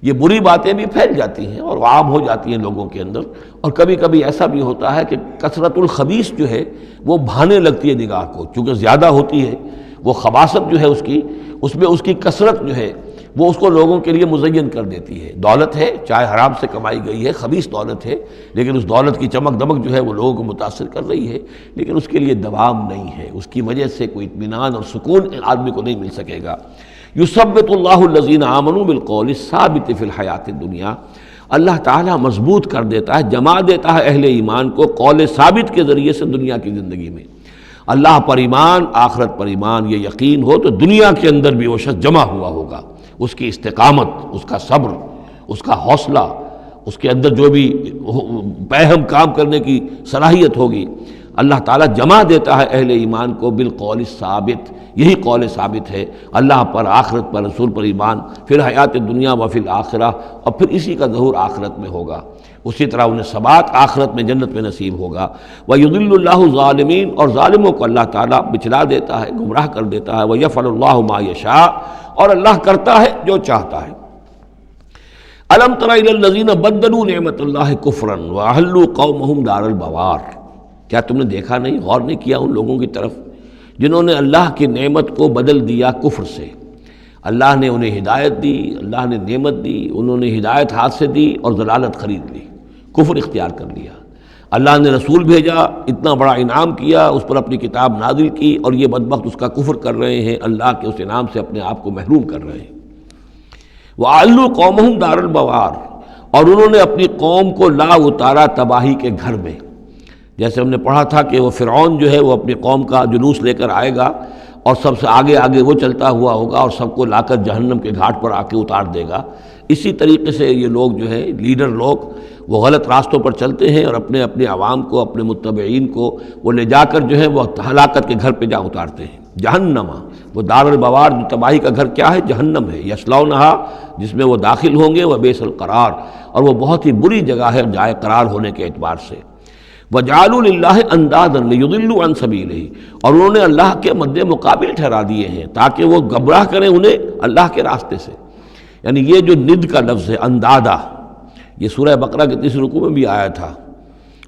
یہ بری باتیں بھی پھیل جاتی ہیں اور عام ہو جاتی ہیں لوگوں کے اندر، اور کبھی کبھی ایسا بھی ہوتا ہے کہ کثرت الخبیث جو ہے وہ بھانے لگتی ہے نگاہ کو، چونکہ زیادہ ہوتی ہے وہ خباثت جو ہے اس میں اس کی کثرت جو ہے وہ اس کو لوگوں کے لیے مزین کر دیتی ہے۔ دولت ہے، چاہے حرام سے کمائی گئی ہے، خبیث دولت ہے، لیکن اس دولت کی چمک دمک جو ہے وہ لوگوں کو متاثر کر رہی ہے، لیکن اس کے لیے دوام نہیں ہے، اس کی وجہ سے کوئی اطمینان اور سکون آدمی کو نہیں مل سکے گا۔ یثبت اللہ الذین آمنوا بالقول الثابت فی الحیات الدنیا، اللہ تعالیٰ مضبوط کر دیتا ہے، جما دیتا ہے اہل ایمان کو قول ثابت کے ذریعے سے دنیا کی زندگی میں۔ اللہ پر ایمان، آخرت پر ایمان، یہ یقین ہو تو دنیا کے اندر بھی وہ شخص جمع ہوا ہوگا، اس کی استقامت، اس کا صبر، اس کا حوصلہ، اس کے اندر جو بھی باہم کام کرنے کی صلاحیت ہوگی، اللہ تعالیٰ جمع دیتا ہے اہل ایمان کو بالقول الثابت، یہی قول ثابت ہے، اللہ پر، آخرت پر، رسول پر ایمان، پھر حیات دنیا و فی الآخرہ، اور پھر اسی کا ظہور آخرت میں ہوگا، اسی طرح انہیں ثبات آخرت میں جنت میں نصیب ہوگا۔ وَيُضِلُّ اللَّهُ الظَّالِمِينَ، اور ظالموں کو اللہ تعالیٰ بچلا دیتا ہے، گمراہ کر دیتا ہے۔ وَيَفْعَلُ اللَّهُ مَا يَشَاءُ، اور اللہ کرتا ہے جو چاہتا ہے۔ أَلَمْ تَرَ إِلَى الَّذِينَ بَدَّلُوا نِعْمَةَ اللَّهِ كُفْرًا وَأَحَلُّوا قَوْمَهُمْ دَارَ الْبَوَارِ، کیا تم نے دیکھا نہیں، غور نہیں کیا ان لوگوں کی طرف جنہوں نے اللہ کی نعمت کو بدل دیا کفر سے؟ اللہ نے انہیں ہدایت دی، اللہ نے نعمت دی، انہوں نے ہدایت ہاتھ سے دی اور ضلالت خرید لی، کفر اختیار کر لیا۔ اللہ نے رسول بھیجا، اتنا بڑا انعام کیا، اس پر اپنی کتاب نازل کی، اور یہ بدبخت اس کا کفر کر رہے ہیں، اللہ کے اس انعام سے اپنے آپ کو محروم کر رہے ہیں۔ وَأَحَلُّوا قَوْمَهُمْ دَارَ الْبَوَارِ، اور انہوں نے اپنی قوم کو لا اتارا تباہی کے گھر میں۔ جیسے ہم نے پڑھا تھا کہ وہ فرعون جو ہے وہ اپنی قوم کا جلوس لے کر آئے گا اور سب سے آگے آگے وہ چلتا ہوا ہوگا اور سب کو لا کر جہنم کے گھاٹ پر آ کے اتار دے گا۔ اسی طریقے سے یہ لوگ جو ہے لیڈر لوگ وہ غلط راستوں پر چلتے ہیں اور اپنے اپنے عوام کو، اپنے متبعین کو وہ لے جا کر جو ہے وہ ہلاکت کے گھر پہ جا اتارتے ہیں۔ جہنم، وہ دار البوار، جو تباہی کا گھر کیا ہے؟ جہنم ہے، یصلونھا، جس میں وہ داخل ہوں گے، وبئس القرار، اور وہ بہت ہی بری جگہ ہے جائے قرار ہونے کے اعتبار سے۔ وَجَعَلُوا لِلَّهِ أَندَادًا لِيُضِلُّوا عَن سَبِيلِهِ، اور انہوں نے اللہ کے مد مقابل ٹھہرا دیے ہیں تاکہ وہ گمراہ کریں انہیں اللہ کے راستے سے۔ یعنی یہ جو ند کا لفظ ہے اندادہ، یہ سورہ بقرہ کے تیسرے رکوع میں بھی آیا تھا،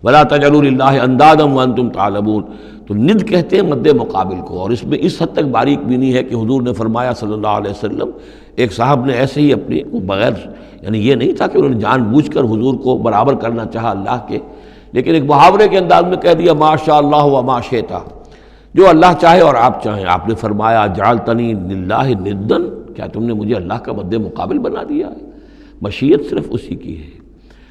وَلَا تَجْعَلُوا لِلَّهِ أَندَادًا وَأَنْتُمْ تَعْلَمُونَ، تو ند کہتے ہیں مد مقابل کو، اور اس میں اس حد تک باریک بینی ہے کہ حضور نے فرمایا صلی اللہ علیہ وسلم، ایک صاحب نے ایسے ہی اپنی بغیر، یعنی یہ نہیں تھا کہ انہوں نے جان بوجھ کر حضور کو برابر کرنا چاہا اللہ کے، لیکن ایک محاورے کے انداز میں کہہ دیا ما شاء اللہ و ما شئت، جو اللہ چاہے اور آپ چاہیں۔ آپ نے فرمایا جعلتنی للہ ندن، کیا تم نے مجھے اللہ کا مد مقابل بنا دیا ہے؟ مشیت صرف اسی کی ہے،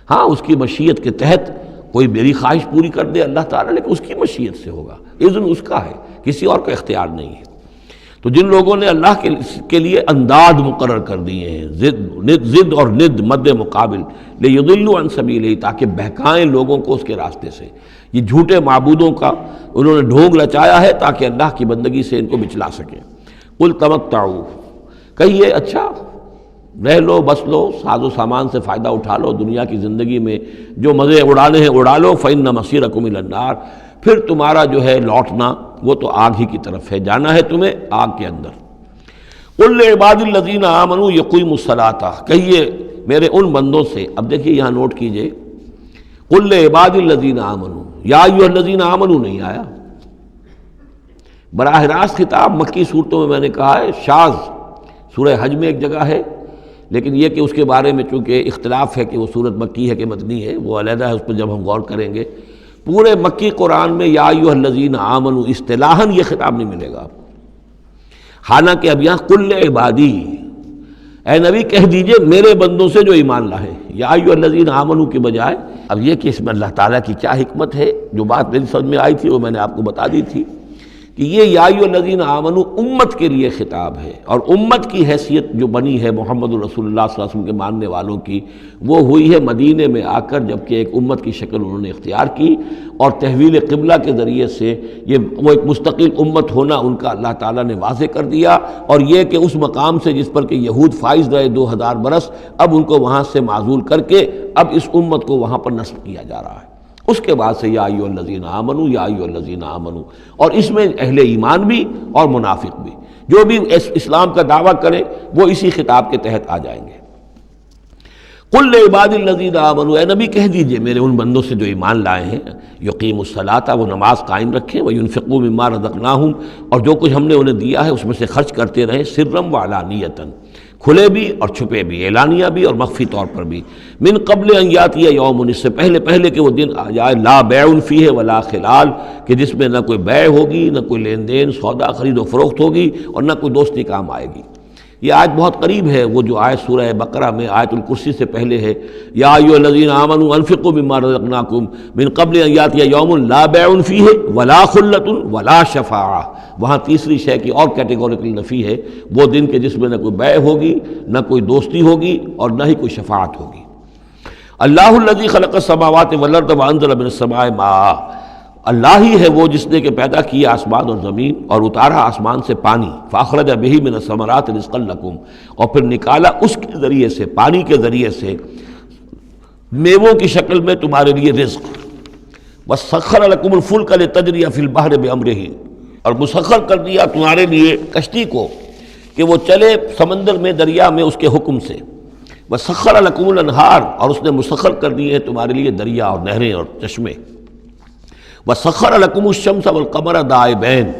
ہاں اس کی مشیت کے تحت کوئی میری خواہش پوری کر دے اللہ تعالیٰ، لیکن اس کی مشیت سے ہوگا، اذن اس کا ہے، کسی اور کا اختیار نہیں ہے۔ تو جن لوگوں نے اللہ کے لیے انداد مقرر کر دیے ہیں، ضد اور ند مد مقابل، لیضلوا عن سبیلہ، تاکہ بہکائیں لوگوں کو اس کے راستے سے، یہ جھوٹے معبودوں کا انہوں نے ڈھونگ رچایا ہے تاکہ اللہ کی بندگی سے ان کو بچلا سکیں۔ قل تمتعوا، کہیے اچھا رہ لو، بس لو، ساز و سامان سے فائدہ اٹھا لو، دنیا کی زندگی میں جو مزے اڑانے ہیں اڑا لو، فإن مصیرکم الی النار، پھر تمہارا جو ہے لوٹنا وہ تو آگ ہی کی طرف ہے، جانا ہے تمہیں آگ کے اندر۔ قل لعباد الذین آمنوا یقیموا الصلاۃ، کہیے میرے ان بندوں سے، اب دیکھیے یہاں نوٹ کیجئے، قل لعباد الذین آمنوا، یا ایھا الذین آمنوا نہیں آیا، براہ راست خطاب مکی صورتوں میں میں نے کہا ہے شاذ، سورہ حج میں ایک جگہ ہے، لیکن یہ کہ اس کے بارے میں چونکہ اختلاف ہے کہ وہ سورت مکی ہے کہ مدنی ہے، وہ علیحدہ ہے، اس پر جب ہم غور کریں گے۔ پورے مکی قرآن میں یا ایھا الذین آمنوا اصطلاحاً یہ خطاب نہیں ملے گا، حالانکہ اب یہاں قل عبادی، اے نبی کہہ دیجئے میرے بندوں سے جو ایمان لائے، یا ایھا الذین آمنوا کے بجائے۔ اب یہ کہ اس میں اللہ تعالیٰ کی کیا حکمت ہے، جو بات میری سمجھ میں آئی تھی وہ میں نے آپ کو بتا دی تھی کہ یہ یا ایھا الذین آمنوا امت کے لیے خطاب ہے، اور امت کی حیثیت جو بنی ہے محمد رسول اللہ صلی اللہ علیہ وسلم کے ماننے والوں کی، وہ ہوئی ہے مدینے میں آ کر، جبکہ ایک امت کی شکل انہوں نے اختیار کی، اور تحویل قبلہ کے ذریعے سے یہ وہ ایک مستقل امت ہونا ان کا اللہ تعالیٰ نے واضح کر دیا، اور یہ کہ اس مقام سے جس پر کہ یہود فائز رہے 2000 برس، اب ان کو وہاں سے معزول کر کے اب اس امت کو وہاں پر نصب کیا جا رہا ہے۔ اس کے بعد سے یا ایھا الذین آمنوا، یا ایھا الذین آمنوا، اور اس میں اہل ایمان بھی اور منافق بھی، جو بھی اسلام کا دعویٰ کرے وہ اسی خطاب کے تحت آ جائیں گے۔ قل لعبادی الذین آمنوا، اے نبی کہہ دیجئے میرے ان بندوں سے جو ایمان لائے ہیں، یقیموا الصلاۃ، وہ نماز قائم رکھیں، وینفقوا مما رزقناہم، اور جو کچھ ہم نے انہیں دیا ہے اس میں سے خرچ کرتے رہیں، سرا وعلانیۃ، کھلے بھی اور چھپے بھی، اعلانیہ بھی اور مخفی طور پر بھی، من قبل ان یاتی یوم، اس سے پہلے کہ وہ دن آ جائے، لا بیع فیہ ولا خلال، کہ جس میں نہ کوئی بیع ہوگی، نہ کوئی لین دین سودا خرید و فروخت ہوگی، اور نہ کوئی دوستی کام آئے گی۔ یہ آیت بہت قریب ہے وہ جو آیت سورہ بقرہ میں آیت الکرسی سے پہلے ہے، یا ایھا الذین آمنوا انفقوا مما رزقناکم من قبل ان یاتی یوم لا بیع فیہ ولا خلۃ ولا شفاعہ۔ وہاں تیسری شے کی اور کیٹیگوریکل نفی ہے، وہ دن کے جس میں نہ کوئی بیع ہوگی، نہ کوئی دوستی ہوگی، اور نہ ہی کوئی شفاعت ہوگی۔ اللہ الذی خلق السماوات والارض وانزل من السماء ماء، اللہ ہی ہے وہ جس نے کہ پیدا کیا آسمان اور زمین اور اتارا آسمان سے پانی، فاخرج بہ من الثمرات رزقا لکم، اور پھر نکالا اس کے ذریعے سے، پانی کے ذریعے سے، میووں کی شکل میں تمہارے لیے رزق۔ وسخر لکم الفلک لتجری فی البحر بامرہ، اور مسخر کر دیا تمہارے لیے کشتی کو کہ وہ چلے سمندر میں، دریا میں اس کے حکم سے۔ وسخر لکم الانہار، اور اس نے مسخر کر دیے ہیں تمہارے لیے دریا اور نہریں اور چشمے۔ وسخر لکم الشمس والقمر دائبین،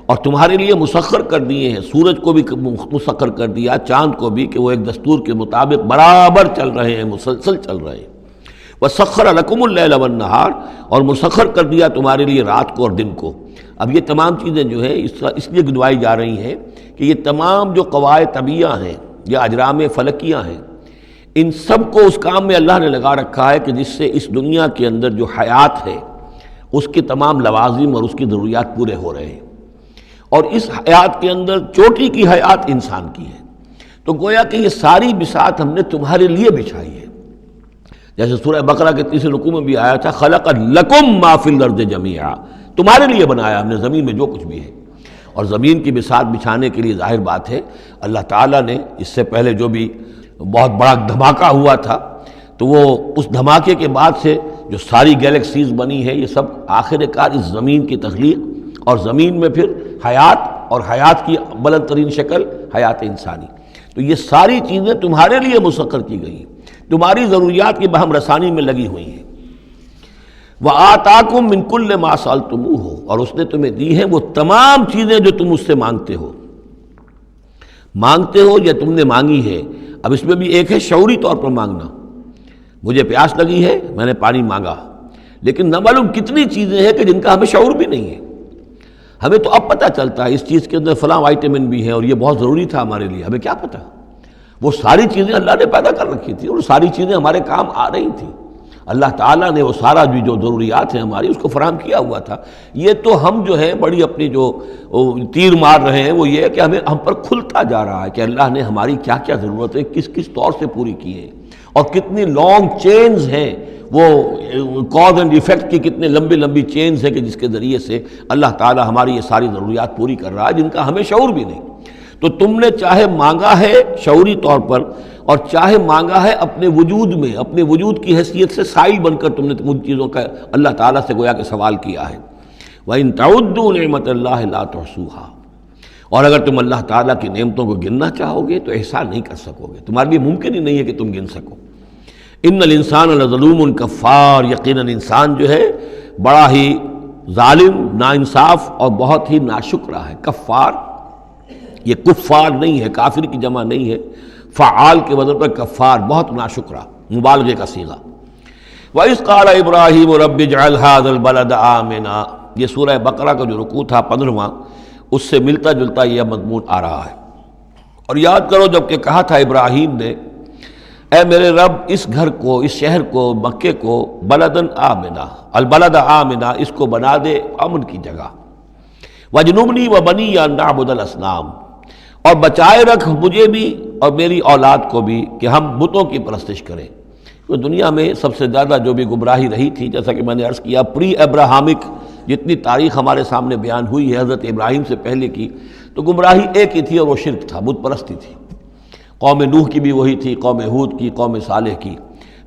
اور تمہارے لیے مسخر کر دیے ہیں، سورج کو بھی مسخر کر دیا، چاند کو بھی، کہ وہ ایک دستور کے مطابق برابر چل رہے ہیں، مسلسل چل رہے ہیں۔ وسخر لکم اللیل والنہار، اور مسخر کر دیا تمہارے لیے رات کو اور دن کو۔ اب یہ تمام چیزیں جو ہے اس لیے گنوائی جا رہی ہیں کہ یہ تمام جو قواعد طبیعہ ہیں یا اجرام فلکیہ ہیں، ان سب کو اس کام میں اللہ نے لگا رکھا ہے کہ جس سے اس دنیا کے اندر جو حیات ہے اس کے تمام لوازم اور اس کی ضروریات پورے ہو رہے ہیں، اور اس حیات کے اندر چوٹی کی حیات انسان کی ہے۔ تو گویا کہ یہ ساری بساط ہم نے تمہارے لیے بچھائی ہے، جیسے سورہ بقرہ کے تیسرے رکوع میں بھی آیا تھا، خلق لکم ما فی الارض جمیعا، تمہارے لیے بنایا ہم نے زمین میں جو کچھ بھی ہے۔ اور زمین کی بساط بچھانے کے لیے ظاہر بات ہے اللہ تعالیٰ نے اس سے پہلے جو بھی بہت بڑا دھماکہ ہوا تھا، تو وہ اس دھماکے کے بعد سے جو ساری گیلیکسیز بنی ہے، یہ سب آخر کار اس زمین کی تخلیق، اور زمین میں پھر حیات، اور حیات کی بلند ترین شکل حیات انسانی۔ تو یہ ساری چیزیں تمہارے لیے مسخر کی گئی، تمہاری ضروریات کی بہم رسانی میں لگی ہوئی ہیں۔ وَآتَاكُم مِّن كُلِّ مَا سَأَلْتُمُوهُ، اور اس نے تمہیں دی ہیں وہ تمام چیزیں جو تم اس سے مانگتے ہو یا تم نے مانگی ہے۔ اب اس میں بھی ایک ہے شعوری طور پر مانگنا، مجھے پیاس لگی ہے میں نے پانی مانگا، لیکن نہ معلوم کتنی چیزیں ہیں کہ جن کا ہمیں شعور بھی نہیں ہے۔ ہمیں تو اب پتہ چلتا ہے اس چیز کے اندر فلاں وائٹامن بھی ہے اور یہ بہت ضروری تھا ہمارے لیے، ہمیں کیا پتہ؟ وہ ساری چیزیں اللہ نے پیدا کر رکھی تھی، اور ساری چیزیں ہمارے کام آ رہی تھیں۔ اللہ تعالیٰ نے وہ سارا بھی جو ضروریات ہیں ہماری اس کو فراہم کیا ہوا تھا۔ یہ تو ہم جو ہے بڑی اپنی جو تیر مار رہے ہیں وہ یہ ہے کہ ہم پر کھلتا جا رہا ہے کہ اللہ نے ہماری کیا کیا ضرورتیں کس کس طور سے پوری کی ہیں، اور کتنی لانگ چینز ہیں، وہ کاز اینڈ ایفیکٹ کی کتنے لمبی چینز ہیں کہ جس کے ذریعے سے اللہ تعالیٰ ہماری یہ ساری ضروریات پوری کر رہا ہے جن کا ہمیں شعور بھی نہیں۔ تو تم نے چاہے مانگا ہے شعوری طور پر، اور چاہے مانگا ہے اپنے وجود میں، اپنے وجود کی حیثیت سے سائل بن کر تم نے ان چیزوں کا اللہ تعالیٰ سے گویا کہ سوال کیا ہے۔ وَإِن تَعُدُّوا نِعْمَتَ اللَّهِ لَا تُحْصُوهَا، اور اگر تم اللہ تعالیٰ کی نعمتوں کو گننا چاہو گے تو احسان نہیں کر سکو گے، تمہارے لیے ممکن ہی نہیں ہے کہ تم گن سکو۔ ان الانسان لظلوم کفار، یقیناً انسان جو ہے بڑا ہی ظالم، ناانصاف اور بہت ہی ناشکرا ہے۔ کفار، یہ کفار نہیں ہے، کافر کی جمع نہیں ہے، فعال کے وزن پر کفار، بہت ناشکرا، مبالغے کا صیغہ۔ وَإِذْ قَالَ إِبْرَاهِيمُ رَبِّ اجْعَلْ هَذَا الْبَلَدَ آمِنًا، یہ سورہ بقرہ کا جو رکوع تھا 15واں، اس سے ملتا جلتا یہ مضمون آ رہا ہے۔ اور یاد کرو جب کہ کہا تھا ابراہیم نے، اے میرے رب اس گھر کو، اس شہر کو، مکے کو بلدن آمنا، البلد آمنا، اس کو بنا دے امن کی جگہ، وجنبنی وبنی ان نعبد الاصنام، اور بچائے رکھ مجھے بھی اور میری اولاد کو بھی کہ ہم بتوں کی پرستش کریں۔ تو دنیا میں سب سے زیادہ جو بھی گمراہی رہی تھی، جیسا کہ میں نے عرض کیا، پری ابراہامک جتنی تاریخ ہمارے سامنے بیان ہوئی ہے حضرت ابراہیم سے پہلے کی، تو گمراہی ایک ہی تھی اور وہ شرک تھا، بت پرستی تھی۔ قوم نوح کی بھی وہی تھی، قوم ہود کی، قوم صالح کی۔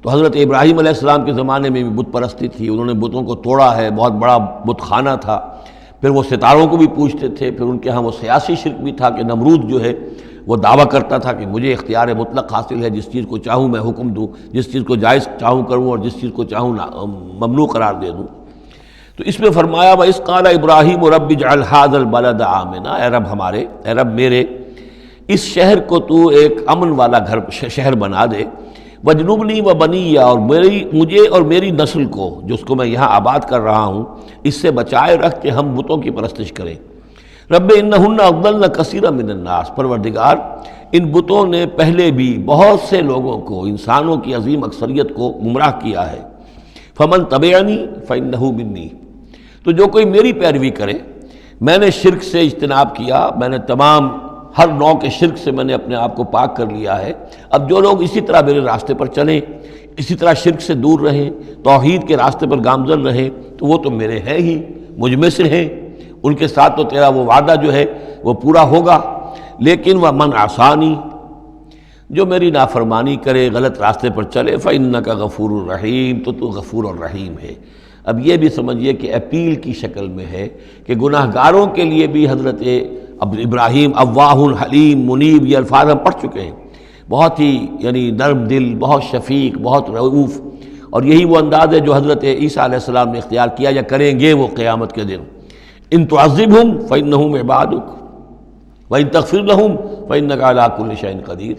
تو حضرت ابراہیم علیہ السلام کے زمانے میں بھی بت پرستی تھی، انہوں نے بتوں کو توڑا ہے، بہت بڑا بت خانہ تھا۔ پھر وہ ستاروں کو بھی پوجتے تھے، پھر ان کے ہاں وہ سیاسی شرک بھی تھا کہ نمرود جو ہے وہ دعویٰ کرتا تھا کہ مجھے اختیار مطلق حاصل ہے، جس چیز کو چاہوں میں حکم دوں، جس چیز کو جائز چاہوں کروں اور جس چیز کو چاہوں ممنوع قرار دے دوں۔ تو اس میں فرمایا وَإِذْ قَالَ إِبْرَاهِيمُ رَبِّ اجْعَلْ هَذَا الْبَلَدَ آمِنًا، اے رب ہمارے، اے رب میرے، اس شہر کو تو ایک امن والا گھر شہر بنا دے، وجنبنی وبنی، اور مجھے اور میری نسل کو، جس کو میں یہاں آباد کر رہا ہوں، اس سے بچائے رکھ کے ہم بتوں کی پرستش کریں۔ رب انہن اضللن کثیرا من الناس، پروردگار ان بتوں نے پہلے بھی بہت سے لوگوں کو، انسانوں کی عظیم اکثریت کو گمراہ کیا ہے۔ فمن تبعنی فانہ منی، تو جو کوئی میری پیروی کرے، میں نے شرک سے اجتناب کیا، میں نے تمام ہر نوع کے شرک سے میں نے اپنے آپ کو پاک کر لیا ہے۔ اب جو لوگ اسی طرح میرے راستے پر چلیں، اسی طرح شرک سے دور رہیں، توحید کے راستے پر گامزن رہیں، تو وہ تو میرے ہیں ہی، مجھ میں سے ہیں، ان کے ساتھ تو تیرا وہ وعدہ جو ہے وہ پورا ہوگا۔ لیکن وَمَنْ عَصَانِی، جو میری نافرمانی کرے، غلط راستے پر چلے، فَإِنَّكَ غَفُورٌ رَحِيمٌ، تو غفور اور رحیم ہے۔ اب یہ بھی سمجھیے کہ اپیل کی شکل میں ہے کہ گناہ گاروں کے لیے بھی حضرت ابراہیم اواہ حلیم منیب، یہ الفاظ ہم پڑھ چکے ہیں، بہت ہی یعنی نرم دل، بہت شفیق، بہت رؤوف، اور یہی وہ انداز ہے جو حضرت عیسیٰ علیہ السلام نے اختیار کیا یا کریں گے وہ قیامت کے دن۔ ان تعذبہم فانہم عبادک وان تغفر لہم فانک علی کل شیء قدیر،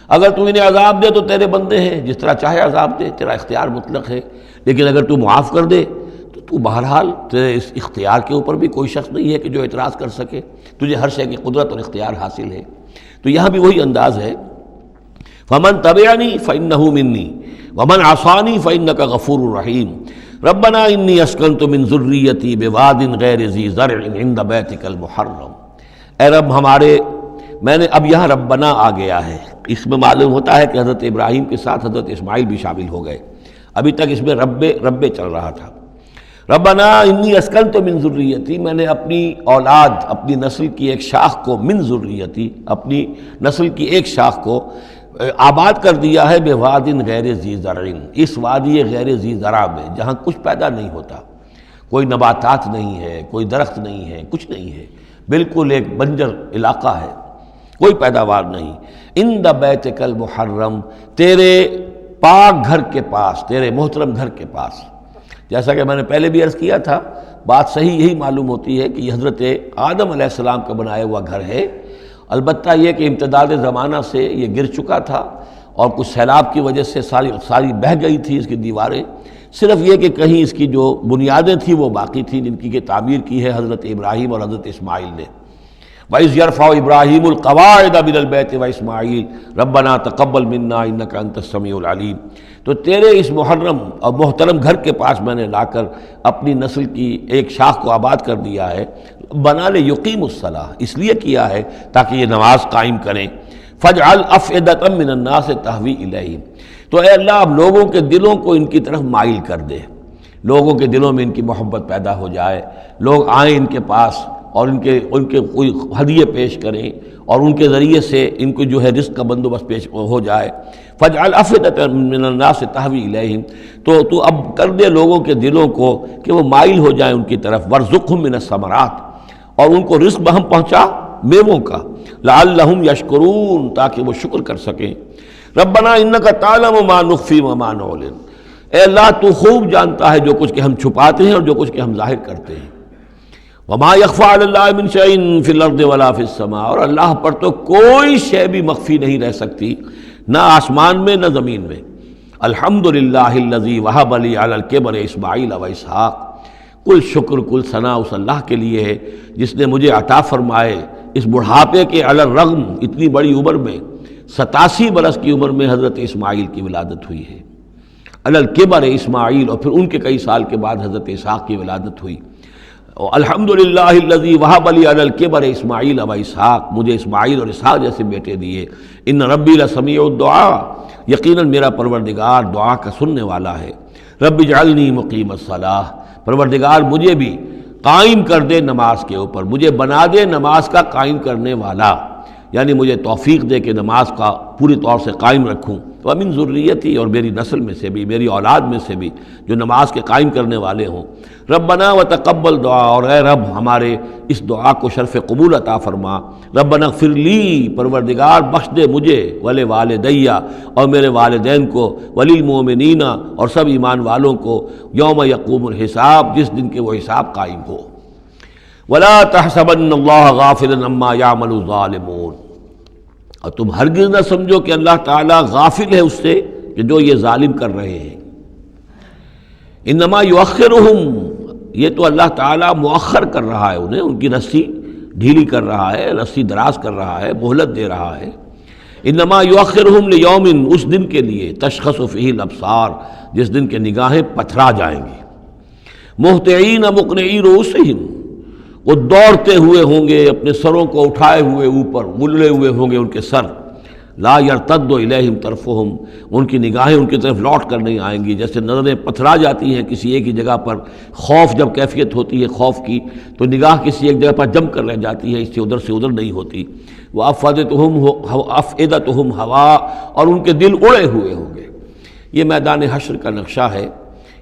اگر تو انہیں عذاب دے تو تیرے بندے ہیں، جس طرح چاہے عذاب دے، تیرا اختیار مطلق ہے، لیکن اگر تو معاف کر دے تو بہرحال تیرے اس اختیار کے اوپر بھی کوئی شخص نہیں ہے کہ جو اعتراض کر سکے، تجھے ہر شے کی قدرت اور اختیار حاصل ہے۔ تو یہاں بھی وہی انداز ہے، فمن تبعنی فانہ منی ومن عصانی فانک غفور رحیم، ربنا انی اسکنت من ذریتی بواد غیر ذی زرع عند بیتک المحرم، اے رب ہمارے، میں نے اب یہاں ربنا آ گیا ہے، اس میں معلوم ہوتا ہے کہ حضرت ابراہیم کے ساتھ حضرت اسماعیل بھی شامل ہو گئے، ابھی تک اس میں رب چل رہا تھا۔ ربنا انی اسکنت من ذریتی، میں نے اپنی اولاد، اپنی نسل کی ایک شاخ کو، من ذریتی، اپنی نسل کی ایک شاخ کو آباد کر دیا ہے، بواد غیر ذی زرع، اس وادی غیر ذی زرع میں، جہاں کچھ پیدا نہیں ہوتا، کوئی نباتات نہیں ہے، کوئی درخت نہیں ہے، کچھ نہیں ہے، بالکل ایک بنجر علاقہ ہے، کوئی پیداوار نہیں، عند بیتک المحرم، تیرے پاک گھر کے پاس، تیرے محترم گھر کے پاس۔ جیسا کہ میں نے پہلے بھی عرض کیا تھا، بات صحیح یہی معلوم ہوتی ہے کہ یہ حضرت آدم علیہ السلام کا بنایا ہوا گھر ہے، البتہ یہ کہ امتداد زمانہ سے یہ گر چکا تھا اور کچھ سیلاب کی وجہ سے ساری بہہ گئی تھی اس کی دیواریں، صرف یہ کہ کہیں اس کی جو بنیادیں تھیں وہ باقی تھیں، جن کی کہ تعمیر کی ہے حضرت ابراہیم اور حضرت اسماعیل نے۔ وَإِذْ يَرْفَعُ إِبْرَاهِيمُ الْقَوَاعِدَ مِنَ الْبَيْتِ وَإِسْمَاعِيلُ رَبَّنَا تَقَبَّلْ مِنَّا إِنَّكَ أَنْتَ السَّمِيعُ الْعَلِيمُ، تو تیرے اس محرم اور محترم گھر کے پاس میں نے لا کر اپنی نسل کی ایک شاخ کو آباد کر دیا ہے، بنا لے یقیم الصلاۃ، اس لیے کیا ہے تاکہ یہ نماز قائم کریں، فَاجْعَلْ أَفْئِدَةً مِّنَ النَّاسِ تَهْوِي إِلَيْهِمْ، تو اے اللہ اب لوگوں کے دلوں کو ان کی طرف مائل کر دے، لوگوں کے دلوں میں ان کی محبت پیدا ہو جائے، لوگ آئیں ان کے پاس اور ان کے کوئی ہدیے پیش کریں اور ان کے ذریعے سے ان کو جو ہے رزق کا بندوبست پیش ہو جائے۔ فَاجْعَلْ أَفْئِدَةً مِّنَ النَّاسِ تَهْوِي إِلَيْهِمْ، تو اب کر دے لوگوں کے دلوں کو کہ وہ مائل ہو جائیں ان کی طرف، وَارْزُقْهُم مِّنَ الثَّمَرَاتِ، اور ان کو رزق بہم پہنچا میووں کا، لَعَلَّهُمْ يَشْكُرُونَ، تاکہ وہ شکر کر سکیں۔ رَبَّنَا إِنَّكَ تَعْلَمُ مَا نُخْفِي وَمَا نُعْلِنُ، اے اللہ تو خوب جانتا ہے جو کچھ کہ ہم چھپاتے ہیں اور جو کچھ کہ ہم ظاہر کرتے ہیں۔ وما یخفی علی اللہ من شیء فی الارض ولا فی السماء، اور اللہ پر تو کوئی شے بھی مخفی نہیں رہ سکتی، نہ آسمان میں نہ زمین میں۔ الحمدللہ الذی وہب لی علی الکبر اسماعیل و اسحاق، کل شکر کل ثنا اس اللہ کے لیے ہے جس نے مجھے عطا فرمائے اس بڑھاپے کے علی الرغم، اتنی بڑی عمر میں 87 برس کی عمر میں حضرت اسماعیل کی ولادت ہوئی ہے، علی الکبر اسماعیل، اور پھر ان کے کئی سال کے بعد حضرت اسحاق کی ولادت ہوئی۔ الحمدللہ الذی وہب لی علی الکبر اسماعیل و اسحاق، مجھے اسماعیل اور اسحاق جیسے بیٹے دیے۔ ان ربی لسمیع الدعاء، یقیناً میرا پروردگار دعا کا سننے والا ہے۔ رب اجعلنی مقیم الصلاۃ، پروردگار مجھے بھی قائم کر دے نماز کے اوپر، مجھے بنا دے نماز کا قائم کرنے والا، یعنی مجھے توفیق دے کہ نماز کا پوری طور سے قائم رکھوں۔ ومن ذریتی، اور میری نسل میں سے بھی، میری اولاد میں سے بھی جو نماز کے قائم کرنے والے ہوں۔ ربنا وتقبل دعا، اور اے رب ہمارے اس دعا کو شرف قبول عطا فرما۔ ربنا اغفر لی، پروردگار بخش دے مجھے، ولوالدیّ، اور میرے والدین کو، وللمؤمنین، اور سب ایمان والوں کو، یوم یقوم الحساب، جس دن کے وہ حساب قائم ہو۔ ولا تحسبن اللہ غافلا عما یعمل الظالمون، اور تم ہرگز نہ سمجھو کہ اللہ تعالیٰ غافل ہے اس سے کہ جو یہ ظالم کر رہے ہیں۔ انما یؤخرہم، یہ تو اللہ تعالیٰ مؤخر کر رہا ہے انہیں، ان کی رسی ڈھیلی کر رہا ہے، رسی دراز کر رہا ہے، مہلت دے رہا ہے۔ انما یؤخرہم لیوم، اس دن کے لیے تشخص فیہ الابصار، جس دن کے نگاہیں پتھرا جائیں گی۔ مہطعین مقنعی رؤوسہم، وہ دوڑتے ہوئے ہوں گے، اپنے سروں کو اٹھائے ہوئے اوپر، ملے ہوئے ہوں گے ان کے سر۔ لا یرتد الیہم طرفہم، ان کی نگاہیں ان کی طرف لوٹ کر نہیں آئیں گی، جیسے نظریں پتھرا جاتی ہیں کسی ایک ہی جگہ پر، خوف جب کیفیت ہوتی ہے خوف کی تو نگاہ کسی ایک جگہ پر جم کر رہ جاتی ہے، اس سے ادھر نہیں ہوتی۔ وافئدتہم ہوا، اور ان کے دل اڑے ہوئے ہوں گے۔ یہ میدان حشر کا نقشہ ہے۔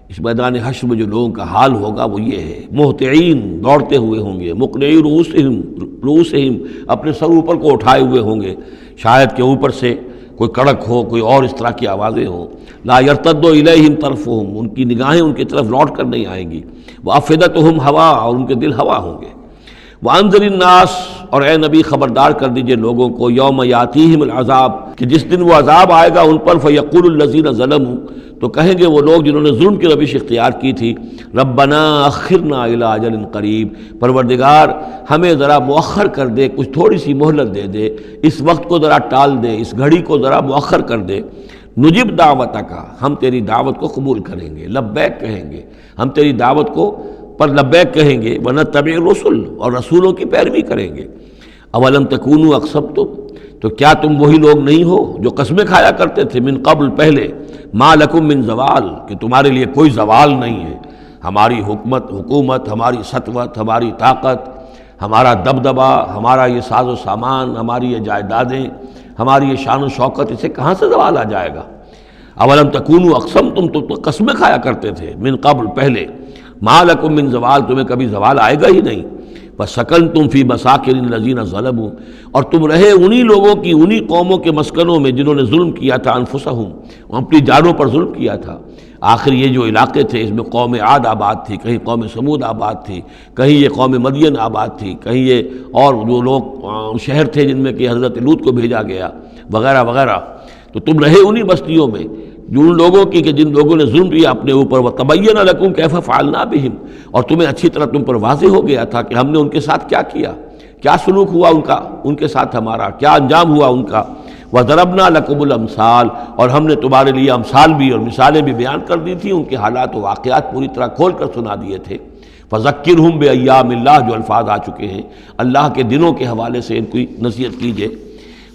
اس میدان حشر میں جو لوگوں کا حال ہوگا وہ یہ ہے، مہطعین، دوڑتے ہوئے ہوں گے، مقنعی رؤوسہم، اپنے سر اوپر کو اٹھائے ہوئے ہوں گے، شاید کہ اوپر سے کوئی کڑک ہو، کوئی اور اس طرح کی آوازیں ہوں۔ لا یرتد الیہم طرفہم، ان کی نگاہیں ان کی طرف لوٹ کر نہیں آئیں گی۔ وافئدتہم ہوا، اور ان کے دل ہوا ہوں گے۔ وانذر الناس، اور اے نبی خبردار کر دیجئے لوگوں کو، یوم یاتیہم العذاب، کہ جس دن وہ عذاب آئے گا ان پر، فیقول الذین ظلموا، تو کہیں گے وہ لوگ جنہوں نے ظلم کی روش اختیار کی تھی، ربنا اخرنا الی اجل قریب، پروردگار ہمیں ذرا مؤخر کر دے، کچھ تھوڑی سی مہلت دے دے، اس وقت کو ذرا ٹال دے، اس گھڑی کو ذرا مؤخر کر دے۔ نجب دعوتک، ہم تیری دعوت کو قبول کریں گے، لبیک کہیں گے، ہم تیری دعوت کو پر لبیک کہیں گے، ونتبع الرسل، اور رسولوں کی پیروی کریں گے۔ اولم تکونوا اقسمتم، تو کیا تم وہی لوگ نہیں ہو جو قسمیں کھایا کرتے تھے، من قبل، پہلے، ما لکم من زوال، کہ تمہارے لیے کوئی زوال نہیں ہے، ہماری حکومت، ہماری سطوت، ہماری طاقت، ہمارا دبدبہ، ہمارا یہ ساز و سامان، ہماری یہ جائیدادیں، ہماری یہ شان و شوکت، اسے کہاں سے زوال آ جائے گا؟ اولم تکونوا اقسمتم، تم تو قسمیں کھایا کرتے تھے، من قبل، پہلے، ما لکم من زوال، تمہیں کبھی زوال آئے گا ہی نہیں۔ وَسَكَنْتُمْ فِي مَسَاكِنِ الَّذِينَ ظَلَمُوا، اور تم رہے انہی لوگوں کی، انہی قوموں کے مسکنوں میں جنہوں نے ظلم کیا تھا، انفسہم، اپنی جانوں پر ظلم کیا تھا۔ آخر یہ جو علاقے تھے، اس میں قوم عاد آباد تھی، کہیں قوم سمود آباد تھی، کہیں یہ قوم مدین آباد تھی، کہیں یہ اور جو لوگ شہر تھے جن میں کہ حضرت لوط کو بھیجا گیا، وغیرہ وغیرہ۔ تو تم رہے انہی بستیوں میں جو ان لوگوں کی کہ جن لوگوں نے ظلم کیا اپنے اوپر، وَتَبَيَّنَ لَكُمْ كَيْفَ فَعَلْنَا بِهِمْ، اور تمہیں اچھی طرح تم پر واضح ہو گیا تھا کہ ہم نے ان کے ساتھ کیا کیا، کیا سلوک ہوا ان کا، ان کے ساتھ ہمارا کیا انجام ہوا ان کا۔ وَضَرَبْنَا لَكُمُ الْأَمْثَالَ، اور ہم نے تمہارے لیے امثال بھی اور مثالیں بھی بیان کر دی تھی، ان کے حالات و واقعات پوری طرح کھول کر سنا دیے تھے۔ فَذَكِّرْهُمْ بِأَيَّامِ اللَّهِ، جو الفاظ آ چکے ہیں اللہ کے دنوں کے حوالے سے ان کی نصیحت کیجیے۔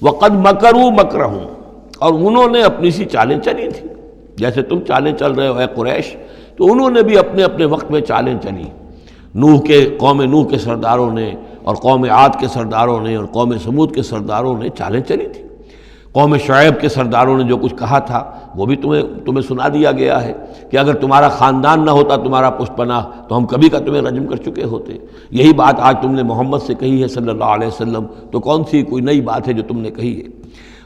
وَقَدْ مَكَرُوا مَكْرَهُمْ، اور انہوں نے اپنی سی چالیں چلی تھی، جیسے تم چالیں چل رہے ہو اے قریش، تو انہوں نے بھی اپنے اپنے وقت میں چالیں چلی۔ قوم نوح کے سرداروں نے، اور قوم عاد کے سرداروں نے، اور قوم سمود کے سرداروں نے چالیں چلی تھی۔ قوم شعیب کے سرداروں نے جو کچھ کہا تھا وہ بھی تمہیں سنا دیا گیا ہے کہ اگر تمہارا خاندان نہ ہوتا، تمہارا پشت پناہ، تو ہم کبھی کا تمہیں رجم کر چکے ہوتے۔ یہی بات آج تم نے محمد سے کہی ہے صلی اللہ علیہ وسلم، تو کون سی کوئی نئی بات ہے جو تم نے کہی ہے؟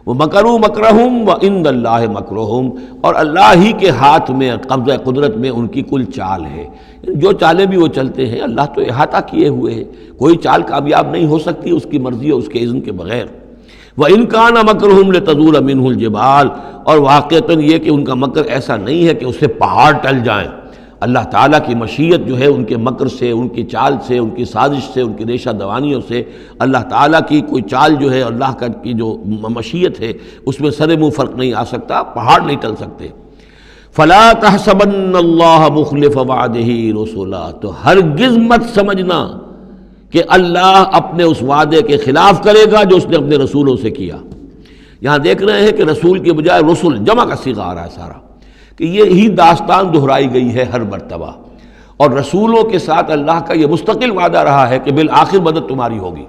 وَمَكَرُوا مَكْرَهُمْ وَعِندَ اللَّهِ مَكْرُهُمْ، اور اللہ ہی کے ہاتھ میں قبضہ قدرت میں ان کی کل چال ہے۔ جو چالیں بھی وہ چلتے ہیں اللہ تو احاطہ کیے ہوئے ہے، کوئی چال کامیاب نہیں ہو سکتی اس کی مرضی اور اس کے اذن کے بغیر۔ وَإِنْ كَانَ مَكْرُهُمْ لِتَزُولَ مِنْهُ الْجِبَالُ، اور واقعتاً یہ کہ ان کا مکر ایسا نہیں ہے کہ اس سے پہاڑ ٹل جائیں۔ اللہ تعالیٰ کی مشیت جو ہے ان کے مکر سے، ان کی چال سے، ان کی سازش سے، ان کی ریشہ دوانیوں سے، اللہ تعالیٰ کی کوئی چال جو ہے، اللہ کی جو مشیت ہے اس میں سر منہ فرق نہیں آ سکتا، پہاڑ نہیں ٹل سکتے۔ فَلَا تَحْسَبَنَّ اللَّهَ مُخْلِفَ وَعْدِهِ رُسُلَهُ، تو ہرگز مت سمجھنا کہ اللہ اپنے اس وعدے کے خلاف کرے گا جو اس نے اپنے رسولوں سے کیا۔ یہاں دیکھ رہے ہیں کہ رسول کے بجائے رسل جمع کا صیغہ آ رہا ہے سارا، کہ یہی داستان دہرائی گئی ہے ہر مرتبہ، اور رسولوں کے ساتھ اللہ کا یہ مستقل وعدہ رہا ہے کہ بالآخر مدد تمہاری ہوگی۔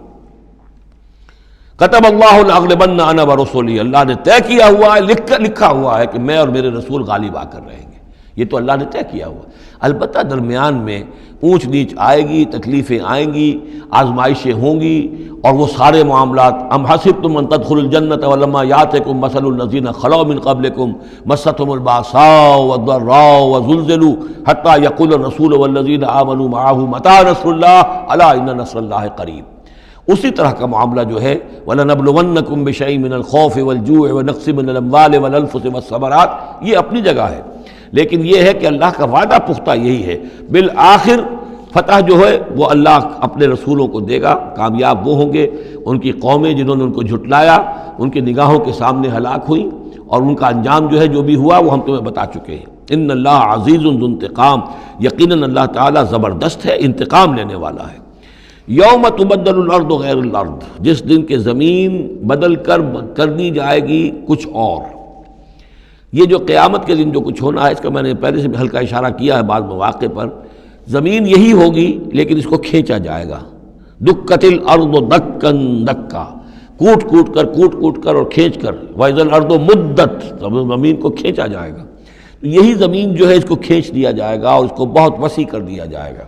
کتب اللہ لأغلبن انا ورسلی، اللہ نے طے کیا ہوا ہے، لکھا ہوا ہے کہ میں اور میرے رسول غالب آ کر رہیں گے، یہ تو اللہ نے طے کیا ہوا ہے۔ البتہ درمیان میں اونچ نیچ آئے گی، تکلیفیں آئیں گی، آزمائشیں ہوں گی، اور وہ سارے معاملات ام حسبتم ان تدخلوا الجنۃ ولما یاتکم مثل الذین خلوا من قبلکم مستهم الباساء والضراء وزلزلوا حتى يقول الرسول والذین آمنوا معه متى نصر اللہ الا ان نصر اللہ قریب۔ اسی طرح کا معاملہ جو ہے وَلَنَبْلُوَنَّكُمْ بِشَيْءٍ مِّنَ الْخَوْفِ وَالْجُوعِ وَنَقْصٍ مِّنَ الْأَمْوَالِ وَالْأَنفُسِ وَالثَّمَرَاتِ، یہ اپنی جگہ ہے، لیکن یہ ہے کہ اللہ کا وعدہ پختہ یہی ہے، بالآخر فتح جو ہے وہ اللہ اپنے رسولوں کو دے گا، کامیاب وہ ہوں گے۔ ان کی قومیں جنہوں نے ان کو جھٹلایا ان کی نگاہوں کے سامنے ہلاک ہوئیں، اور ان کا انجام جو ہے جو بھی ہوا وہ ہم تمہیں بتا چکے ہیں۔ ان اللہ عزیز ذو انتقام، یقیناً اللہ تعالیٰ زبردست ہے، انتقام لینے والا ہے۔ یوم تبدل الارض غیر الارض، جس دن کہ زمین بدل کر دی جائے گی کچھ اور۔ یہ جو قیامت کے دن جو کچھ ہونا ہے اس کا میں نے پہلے سے بھی ہلکا اشارہ کیا ہے بعض مواقع پر، زمین یہی ہوگی لیکن اس کو کھینچا جائے گا۔ دکت الارض دکن دکا، کوٹ کر اور کھینچ کر، وَإِذَا الْأَرْضُ مُدَّتْ، زمین کو کھینچا جائے گا۔ تو یہی زمین جو ہے اس کو کھینچ دیا جائے گا اور اس کو بہت وسیع کر دیا جائے گا،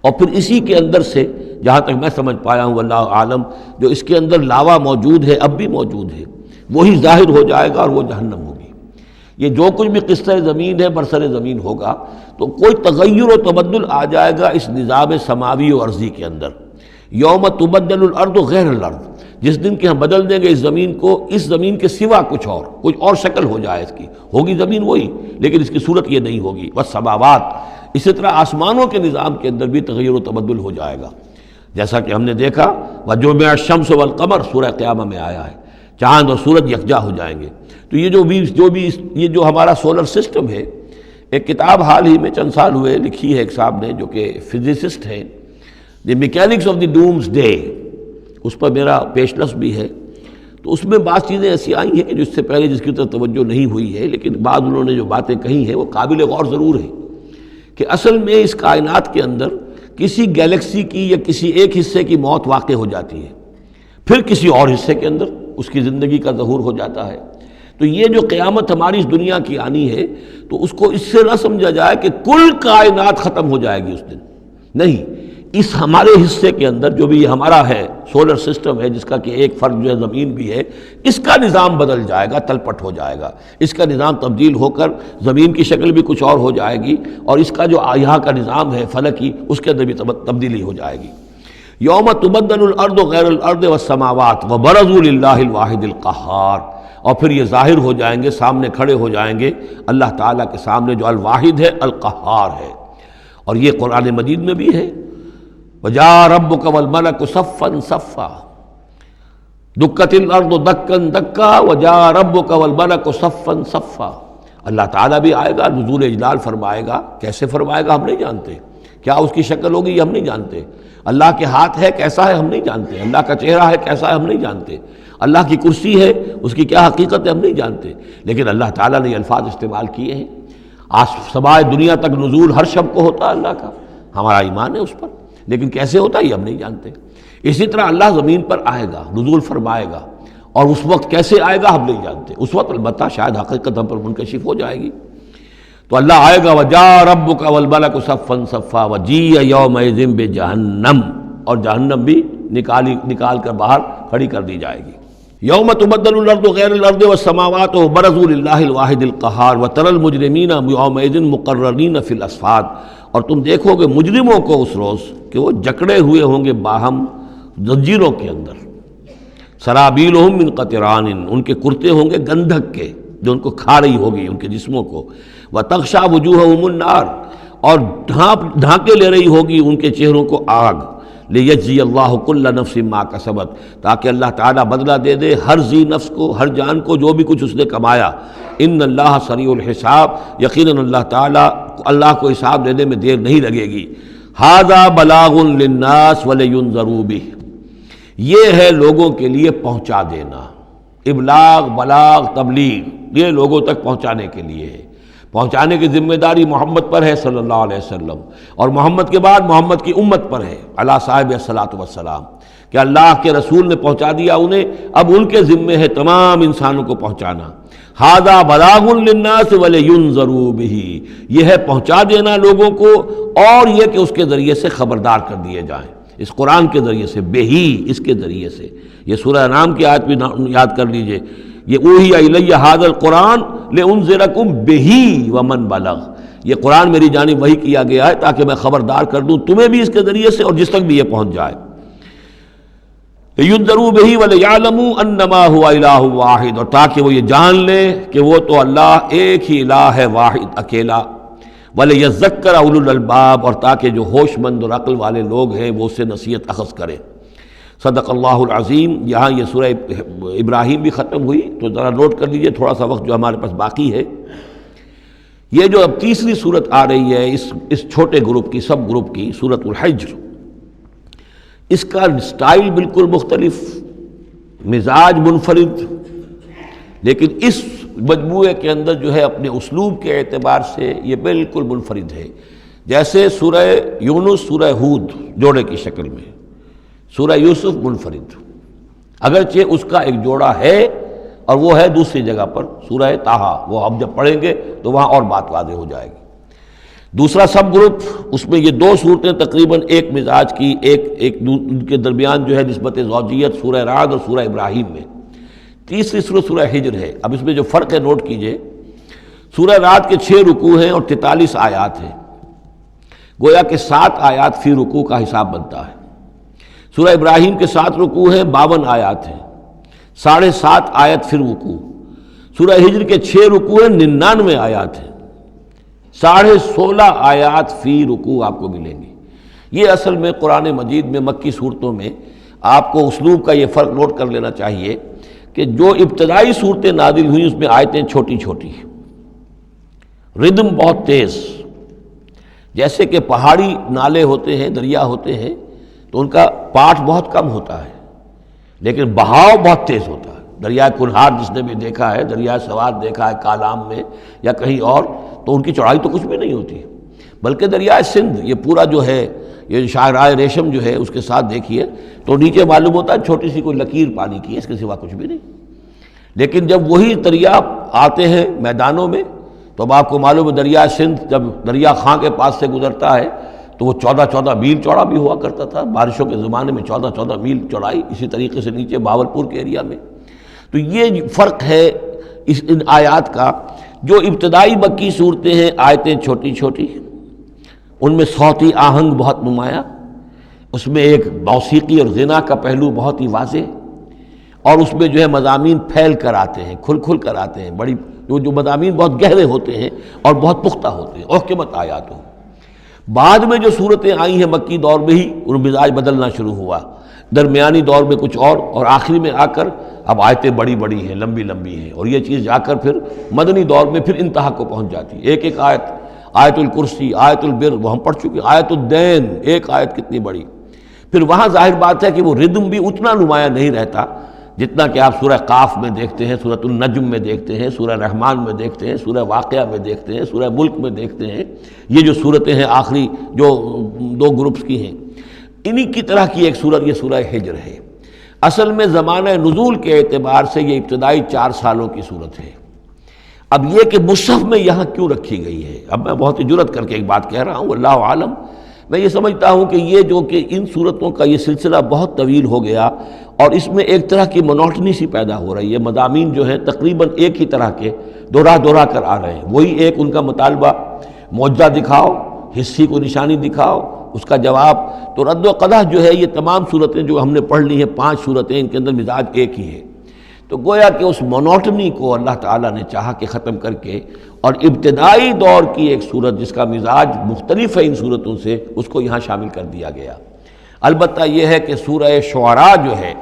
اور پھر اسی کے اندر سے جہاں تک میں سمجھ پایا ہوں واللہ عالم، جو اس کے اندر لاوا موجود ہے اب بھی موجود ہے، وہی ظاہر ہو جائے گا اور وہ جہنم ہوگی۔ یہ جو کچھ بھی قصہ زمین ہے برسر زمین ہوگا تو کوئی تغیر و تبدل آ جائے گا اس نظام سماوی و ارضی کے اندر۔ یوم تبدل الارض غیر الارض، جس دن کہ ہم بدل دیں گے اس زمین کو، اس زمین کے سوا کچھ اور شکل ہو جائے اس کی، ہوگی زمین وہی لیکن اس کی صورت یہ نہیں ہوگی۔ والسماوات، اسی طرح آسمانوں کے نظام کے اندر بھی تغیر و تبدل ہو جائے گا، جیسا کہ ہم نے دیکھا وَجُمِعَ الشَّمْسُ وَالْقَمَرُ سورہ قیامہ میں آیا ہے، چاند اور سورج یکجا ہو جائیں گے۔ تو یہ جو ہمارا سولر سسٹم ہے، ایک کتاب حال ہی میں چند سال ہوئے لکھی ہے ایک صاحب نے جو کہ فزسسٹ ہیں، the mechanics of the doomsday, اس پر میرا پیشنس بھی ہے۔ تو اس میں بعض چیزیں ایسی آئی ہیں کہ جو اس سے پہلے جس کی طرف توجہ نہیں ہوئی ہے، لیکن بعض انہوں نے جو باتیں کہی ہیں وہ قابل غور ضرور ہیں، کہ اصل میں اس کائنات کے اندر کسی گیلیکسی کی یا کسی ایک حصے کی موت واقع ہو جاتی ہے، پھر کسی اور حصے کے اندر اس کی زندگی کا ظہور ہو جاتا ہے۔ تو یہ جو قیامت ہماری اس دنیا کی آنی ہے تو اس کو اس سے نہ سمجھا جائے کہ کل کائنات ختم ہو جائے گی اس دن، نہیں، اس ہمارے حصے کے اندر جو بھی ہمارا ہے سولر سسٹم ہے، جس کا کہ ایک فرد جو ہے زمین بھی ہے، اس کا نظام بدل جائے گا، تلپٹ ہو جائے گا، اس کا نظام تبدیل ہو کر زمین کی شکل بھی کچھ اور ہو جائے گی، اور اس کا جو یہاں کا نظام ہے فلکی، اس کے اندر بھی تبدیلی ہو جائے گی۔ یوم تبدل الارض غیر الارض والسماوات وبرزوا للہ الواحد القہار، اور پھر یہ ظاہر ہو جائیں گے، سامنے کھڑے ہو جائیں گے اللہ تعالیٰ کے سامنے جو الواحد ہے، القہار ہے۔ اور یہ قرآن مجید میں بھی ہے، وَجَاءَ رَبُّكَ وَالْمَلَكُ صَفًّا صَفًّا، دُكَّتِ الْأَرْضُ دَكًّا دَكًّا وَجَاءَ رَبُّكَ وَالْمَلَكُ صَفًّا صَفًّا، اللہ تعالیٰ بھی آئے گا، نزول اجلال فرمائے گا، کیسے فرمائے گا ہم نہیں جانتے، کیا اس کی شکل ہوگی یہ ہم نہیں جانتے، اللہ کے ہاتھ ہے کیسا ہے ہم نہیں جانتے، اللہ کا چہرہ ہے کیسا ہے ہم نہیں جانتے، اللہ کی کرسی ہے اس کی کیا حقیقت ہے ہم نہیں جانتے، لیکن اللہ تعالیٰ نے یہ الفاظ استعمال کیے ہیں۔ سمائے دنیا تک نزول ہر شب کو ہوتا ہے اللہ کا، ہمارا ایمان ہے اس پر، لیکن کیسے ہوتا ہے یہ ہم نہیں جانتے۔ اسی طرح اللہ زمین پر آئے گا، نزول فرمائے گا، اور اس وقت کیسے آئے گا ہم نہیں جانتے، اس وقت البتہ شاید حقیقت ہم پر منکشف ہو جائے گی۔ تو اللہ آئے گا وَجَاءَ رَبُّكَ وَالْمَلَكُ صَفًّا صَفًّا وَجِيءَ يَوْمَئِذٍ بِجَهَنَّمَ، اور جہنم بھی نکال کر باہر کھڑی کر دی جائے گی۔ یوم تبدل الارض غیر الارض والسماوات وبرزوا للہ الواحد القہار وتری المجرمین یومئذ مقرنین فی الاصفاد، اور تم دیکھو گے مجرموں کو اس روز کہ وہ جکڑے ہوئے ہوں گے باہم زنجیروں کے اندر، سرابیلہم من قطران، ان کے کرتے ہوں گے گندھک کے جو ان کو کھا رہی ہوگی ان کے جسموں کو، وتغشی وجوہہم النار، اور ڈھانکے لے رہی ہوگی ان کے چہروں کو آگ، لیجزی اللہ کل نفس ما کسبت، تاکہ اللہ تعالیٰ بدلہ دے دے ہر ذی نفس کو، ہر جان کو جو بھی کچھ اس نے کمایا۔ ان اللہ سریع الحساب، یقیناً اللہ تعالیٰ کو حساب دینے میں دیر نہیں لگے گی۔ ھذا بلاغ للناس ولینذروا بہ، یہ ہے لوگوں کے لیے پہنچا دینا، ابلاغ، بلاغ، تبلیغ، یہ لوگوں تک پہنچانے کے لیے ہے۔ پہنچانے کی ذمہ داری محمد پر ہے صلی اللہ علیہ وسلم، اور محمد کے بعد محمد کی امت پر ہے علی صاحب الصلاۃ والسلام، کہ اللہ کے رسول نے پہنچا دیا انہیں، اب ان کے ذمے ہے تمام انسانوں کو پہنچانا۔ ھذا بلاغ للناس ولینذروا بہ، یہ ہے پہنچا دینا لوگوں کو، اور یہ کہ اس کے ذریعے سے خبردار کر دیے جائیں، اس قرآن کے ذریعے سے، بہی، اس کے ذریعے سے۔ یہ سورہ انعام کی آیت بھی یاد کر لیجئے، یہ اوحی الی ھذا القرآن لانذرکم بہ ومن بلغ، یہ قرآن میری جانب وحی کیا گیا ہے تاکہ میں خبردار کر دوں تمہیں بھی اس کے ذریعے سے اور جس تک بھی یہ پہنچ جائے۔ لینذروا بہ ولیعلموا انما هو الہ واحد، اور تاکہ وہ یہ جان لیں کہ وہ تو اللہ ایک ہی الہ ہے، واحد، اکیلا۔ ولیذکر اولو الالباب، اور تاکہ جو ہوش مند اور عقل والے لوگ ہیں وہ اس سے نصیحت اخذ کریں۔ صدق اللہ العظیم۔ یہاں یہ سورہ ابراہیم بھی ختم ہوئی، تو ذرا نوٹ کر لیجئے تھوڑا سا وقت جو ہمارے پاس باقی ہے۔ یہ جو اب تیسری صورت آ رہی ہے اس چھوٹے گروپ کی، سب گروپ کی، سورۃ الحجر، اس کا سٹائل بالکل مختلف، مزاج منفرد، لیکن اس مجموعے کے اندر جو ہے اپنے اسلوب کے اعتبار سے یہ بالکل منفرد ہے۔ جیسے سورہ یونس، سورہ ہود جوڑے کی شکل میں، سورہ یوسف منفرد، اگرچہ اس کا ایک جوڑا ہے اور وہ ہے دوسری جگہ پر سورہ طٰہٰ، وہ ہم جب پڑھیں گے تو وہاں اور بات واضح ہو جائے گی۔ دوسرا سب گروپ، اس میں یہ دو صورتیں تقریباً ایک مزاج کی، ایک ان کے درمیان جو ہے نسبت زوجیت، سورہ رعد اور سورہ ابراہیم میں۔ تیسری صورت سورہ ہجر ہے۔ اب اس میں جو فرق ہے نوٹ کیجئے، سورہ رعد کے 6 رکوع ہیں اور 43 آیات ہیں، گویا کہ 7 آیات فی رکوع کا حساب بنتا ہے۔ سورہ ابراہیم کے 7 رکوع ہیں، 52 آیات ہیں، 7.5 آیت فی رکوع۔ سورہ ہجر کے 6 رکوع ہیں، 99 آیات ہیں، 16.5 آیات فی رکوع آپ کو ملیں گی۔ یہ اصل میں قرآن مجید میں مکی صورتوں میں آپ کو اسلوب کا یہ فرق نوٹ کر لینا چاہیے کہ جو ابتدائی صورتیں نازل ہوئی اس میں آیتیں چھوٹی چھوٹی، ردم بہت تیز، جیسے کہ پہاڑی نالے ہوتے ہیں، دریا ہوتے ہیں تو ان کا پاٹ بہت کم ہوتا ہے لیکن بہاؤ بہت تیز ہوتا ہے۔ دریائے کنہار جس نے بھی دیکھا ہے، دریائے سوات دیکھا ہے کالام میں یا کہیں اور، تو ان کی چوڑائی تو کچھ بھی نہیں ہوتی، بلکہ دریائے سندھ یہ پورا جو ہے، یہ شاہراہ ریشم جو ہے اس کے ساتھ دیکھیے تو نیچے معلوم ہوتا ہے چھوٹی سی کوئی لکیر پانی کی ہے، اس کے سوا کچھ بھی نہیں۔ لیکن جب وہی دریا آتے ہیں میدانوں میں تو اب آپ کو معلوم ہے دریائے سندھ جب دریا خاں کے پاس سے گزرتا ہے تو وہ 14 میل چوڑا بھی ہوا کرتا تھا، بارشوں کے زمانے میں 14 میل چوڑائی، اسی طریقے سے نیچے باولپور کے ایریا میں۔ تو یہ فرق ہے ان آیات کا۔ جو ابتدائی مکی صورتیں ہیں آیتیں چھوٹی چھوٹی، ان میں صوتی آہنگ بہت نمایاں، اس میں ایک موسیقی اور غنا کا پہلو بہت ہی واضح، اور اس میں جو ہے مضامین پھیل کر آتے ہیں، کھل کھل کر آتے ہیں، بڑی جو مضامین بہت گہرے ہوتے ہیں اور بہت پختہ ہوتے ہیں، احکمت آیات ہوں۔ بعد میں جو صورتیں آئی ہیں مکی دور میں ہی ان مزاج بدلنا شروع ہوا، درمیانی دور میں کچھ اور آخری میں آ کر اب آیتیں بڑی بڑی ہیں، لمبی لمبی ہیں، اور یہ چیز جا کر پھر مدنی دور میں پھر انتہا کو پہنچ جاتی ہے۔ ایک ایک آیت، آیت الکرسی، آیت البر وہ ہم پڑھ چکے، آیت الدین، ایک آیت کتنی بڑی۔ پھر وہاں ظاہر بات ہے کہ وہ ردم بھی اتنا نمایاں نہیں رہتا جتنا کہ آپ سورہ قاف میں دیکھتے ہیں، سورۃ النجم میں دیکھتے ہیں، سورہ رحمان میں دیکھتے ہیں، سورہ واقعہ میں دیکھتے ہیں، سورہ ملک میں دیکھتے ہیں۔ یہ جو صورتیں ہیں آخری جو 2 گروپس کی ہیں، انہی کی طرح کی ایک صورت یہ سورہ ہجر ہے۔ اصل میں زمانہ نزول کے اعتبار سے یہ ابتدائی 4 سالوں کی صورت ہے۔ اب یہ کہ مصحف میں یہاں کیوں رکھی گئی ہے، اب میں بہت ہی جرت کر کے ایک بات کہہ رہا ہوں، اللہ عالم، میں یہ سمجھتا ہوں کہ یہ جو کہ ان صورتوں کا یہ سلسلہ بہت طویل ہو گیا اور اس میں ایک طرح کی مونوٹنی سی پیدا ہو رہی ہے، مضامین جو ہیں تقریباً ایک ہی طرح کے دہرا کر آ رہے ہیں، وہی ایک ان کا مطالبہ، معجزہ دکھاؤ، حصی کو نشانی دکھاؤ، اس کا جواب۔ تو رد و قدح جو ہے یہ تمام صورتیں جو ہم نے پڑھ لی ہیں 5 صورتیں، ان کے اندر مزاج ایک ہی ہے۔ تو گویا کہ اس مونوٹنی کو اللہ تعالیٰ نے چاہا کہ ختم کر کے، اور ابتدائی دور کی ایک صورت جس کا مزاج مختلف ہے ان صورتوں سے، اس کو یہاں شامل کر دیا گیا۔ البتہ یہ ہے کہ سورہ شعراء جو ہے،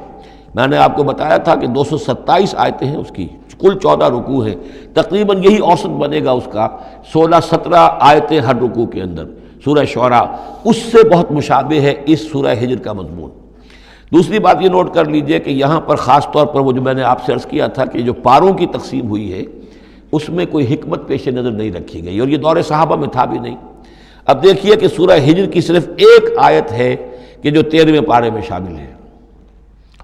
میں نے آپ کو بتایا تھا کہ 227 آیتیں ہیں اس کی، کل 14 رکوع ہیں، تقریباً یہی اوسط بنے گا اس کا، 16-17 آیتیں ہر رکوع کے اندر۔ سورہ شعراء اس سے بہت مشابہ ہے اس سورہ ہجر کا مضمون۔ دوسری بات یہ نوٹ کر لیجئے کہ یہاں پر خاص طور پر وہ جو میں نے آپ سے عرض کیا تھا کہ جو پاروں کی تقسیم ہوئی ہے اس میں کوئی حکمت پیش نظر نہیں رکھی گئی، اور یہ دور صحابہ میں تھا بھی نہیں۔ اب دیکھیے کہ سورہ ہجر کی صرف ایک آیت ہے کہ جو 13ویں پارے میں شامل ہے،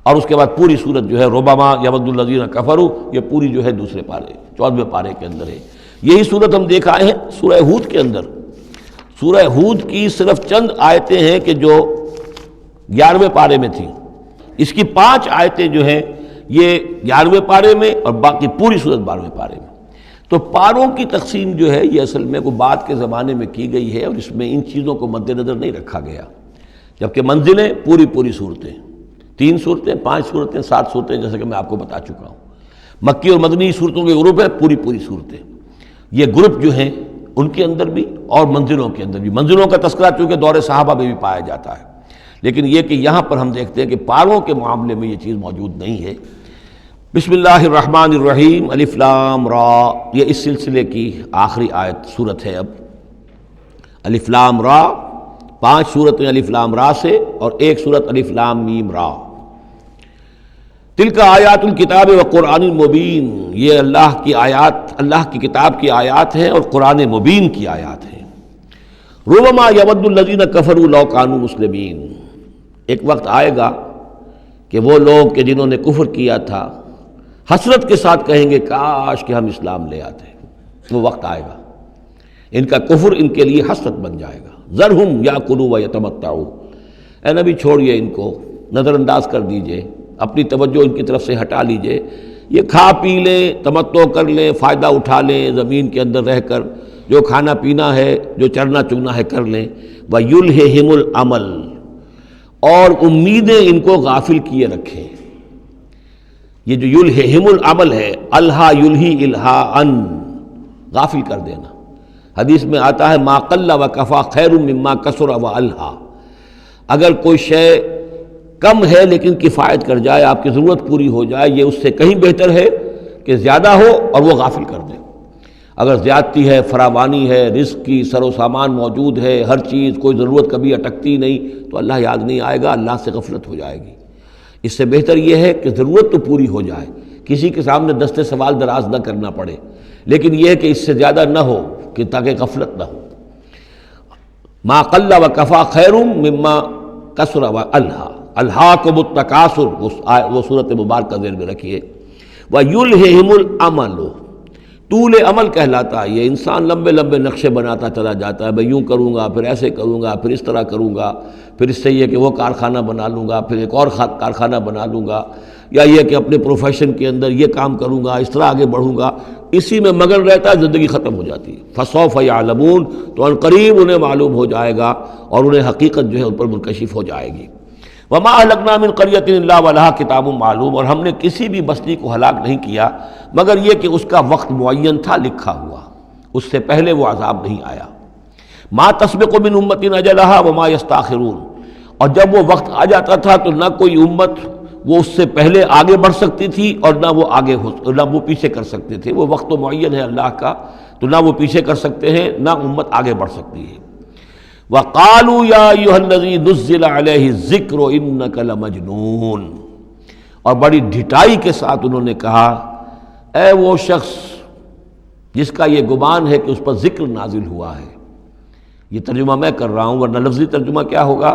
اور اس کے بعد پوری سورت جو ہے ربما یود الذین کفروا، یہ پوری جو ہے دوسرے پارے 14ویں پارے کے اندر ہے۔ یہی صورت ہم دیکھ آئے ہیں سورہ ہود کے اندر۔ سورہ ہود کی صرف چند آیتیں ہیں کہ جو 11ویں پارے میں تھیں، اس کی 5 آیتیں جو ہیں یہ 11ویں پارے میں اور باقی پوری صورت 12ویں پارے میں۔ تو پاروں کی تقسیم جو ہے یہ اصل میں کوئی بعد کے زمانے میں کی گئی ہے، اور اس میں ان چیزوں کو مد نظر نہیں رکھا گیا، جبکہ منزلیں پوری صورتیں، 3 صورتیں، 5 صورتیں، 7 صورتیں، جیسے کہ میں آپ کو بتا چکا ہوں۔ مکی اور مدنی صورتوں کے گروپ ہیں، پوری صورتیں۔ یہ گروپ جو ہیں ان کے اندر بھی اور منزلوں کے اندر بھی، منزلوں کا تذکرہ چونکہ دور صحابہ میں بھی پایا جاتا ہے، لیکن یہ کہ یہاں پر ہم دیکھتے ہیں کہ پاروں کے معاملے میں یہ چیز موجود نہیں ہے۔ بسم اللہ الرحمن الرحیم، الف لام را، یہ اس سلسلے کی آخری آیت صورت ہے۔ اب الف لام را، 5 صورتیں الف لام را سے اور ایک صورت الف لام میم را۔ تلک آیات الکتاب و قرآن مبین، یہ اللہ کی آیات، اللہ کی کتاب کی آیات ہیں اور قرآن مبین کی آیات ہیں۔ ربما یود الذین کفروا لو کانوا مسلمین، ایک وقت آئے گا کہ وہ لوگ کہ جنہوں نے کفر کیا تھا حسرت کے ساتھ کہیں گے کاش کہ ہم اسلام لے آتے۔ وہ وقت آئے گا، ان کا کفر ان کے لیے حسرت بن جائے گا۔ ذرہم یاکلوا ویتمتعوا، اے نبی چھوڑیے ان کو، نظر انداز کر دیجئے، اپنی توجہ ان کی طرف سے ہٹا لیجئے، یہ کھا پی لیں، تمتع کر لیں، فائدہ اٹھا لیں، زمین کے اندر رہ کر جو کھانا پینا ہے، جو چرنا چگنا ہے کر لیں۔ وَيُلْهِهِمُ الْعَمَلُ، اور امیدیں ان کو غافل کیے رکھیں۔ یہ جو یلہہم العمل ہے، الہا یلہی الہاءً، غافل کر دینا۔ حدیث میں آتا ہے ما قل و کفا خیر مما کثر و الہا، اگر کوئی شے کم ہے لیکن کفایت کر جائے، آپ کی ضرورت پوری ہو جائے، یہ اس سے کہیں بہتر ہے کہ زیادہ ہو اور وہ غافل کر دے۔ اگر زیادتی ہے، فراوانی ہے، رزق کی سر و سامان موجود ہے، ہر چیز، کوئی ضرورت کبھی اٹکتی نہیں، تو اللہ یاد نہیں آئے گا، اللہ سے غفلت ہو جائے گی۔ اس سے بہتر یہ ہے کہ ضرورت تو پوری ہو جائے، کسی کے سامنے دست سوال دراز نہ کرنا پڑے، لیکن یہ ہے کہ اس سے زیادہ نہ ہو کہ تاکہ غفلت نہ ہو۔ ما قل و کفا خیر مما کثر و الہا، الہاکم التکاثر، وہ صورت مبارکہ ذہن میں رکھیے۔ وَيُلْهِهِمُ الْعَمَلُ، طول عمل کہلاتا ہے، یہ انسان لمبے لمبے نقشے بناتا چلا جاتا ہے، میں یوں کروں گا، پھر ایسے کروں گا، پھر اس طرح کروں گا، پھر اس سے یہ کہ وہ کارخانہ بنا لوں گا، پھر ایک اور کارخانہ بنا لوں گا، یا یہ کہ اپنے پروفیشن کے اندر یہ کام کروں گا، اس طرح آگے بڑھوں گا، اسی میں مگن رہتا ہے، زندگی ختم ہو جاتی ہے۔ فَسَوْفَ يَعْلَمُونَ، تو ان قریب انہیں معلوم ہو جائے گا اور انہیں حقیقت جو ہے ان پر منکشف ہو جائے گی۔ وَمَا أَهْلَكْنَا مِنْ قَرْيَةٍ إِلَّا وَلَهَا کتاب معلوم، اور ہم نے کسی بھی بستی کو ہلاک نہیں کیا مگر یہ کہ اس کا وقت معین تھا لکھا ہوا، اس سے پہلے وہ عذاب نہیں آیا۔ مَا تَسْبِقُ مِنْ أُمَّةٍ أَجَلَهَا وَمَا يَسْتَأْخِرُونَ، اور جب وہ وقت آ جاتا تھا تو نہ کوئی امت وہ اس سے پہلے آگے بڑھ سکتی تھی اور نہ وہ پیچھے کر سکتے تھے۔ وہ وقت تو معین ہے اللہ کا، تو نہ وہ پیچھے کر سکتے ہیں نہ امت آگے بڑھ سکتی ہے۔ وَقَالُوا يَا أَيُّهَا الَّذِي نُزِّلَ عَلَيْهِ الذِّكْرُ إِنَّكَ لَمَجْنُونَ، اور بڑی ڈھٹائی کے ساتھ انہوں نے کہا اے وہ شخص جس کا یہ گمان ہے کہ اس پر ذکر نازل ہوا ہے۔ یہ ترجمہ میں کر رہا ہوں، ورنہ لفظی ترجمہ کیا ہوگا؟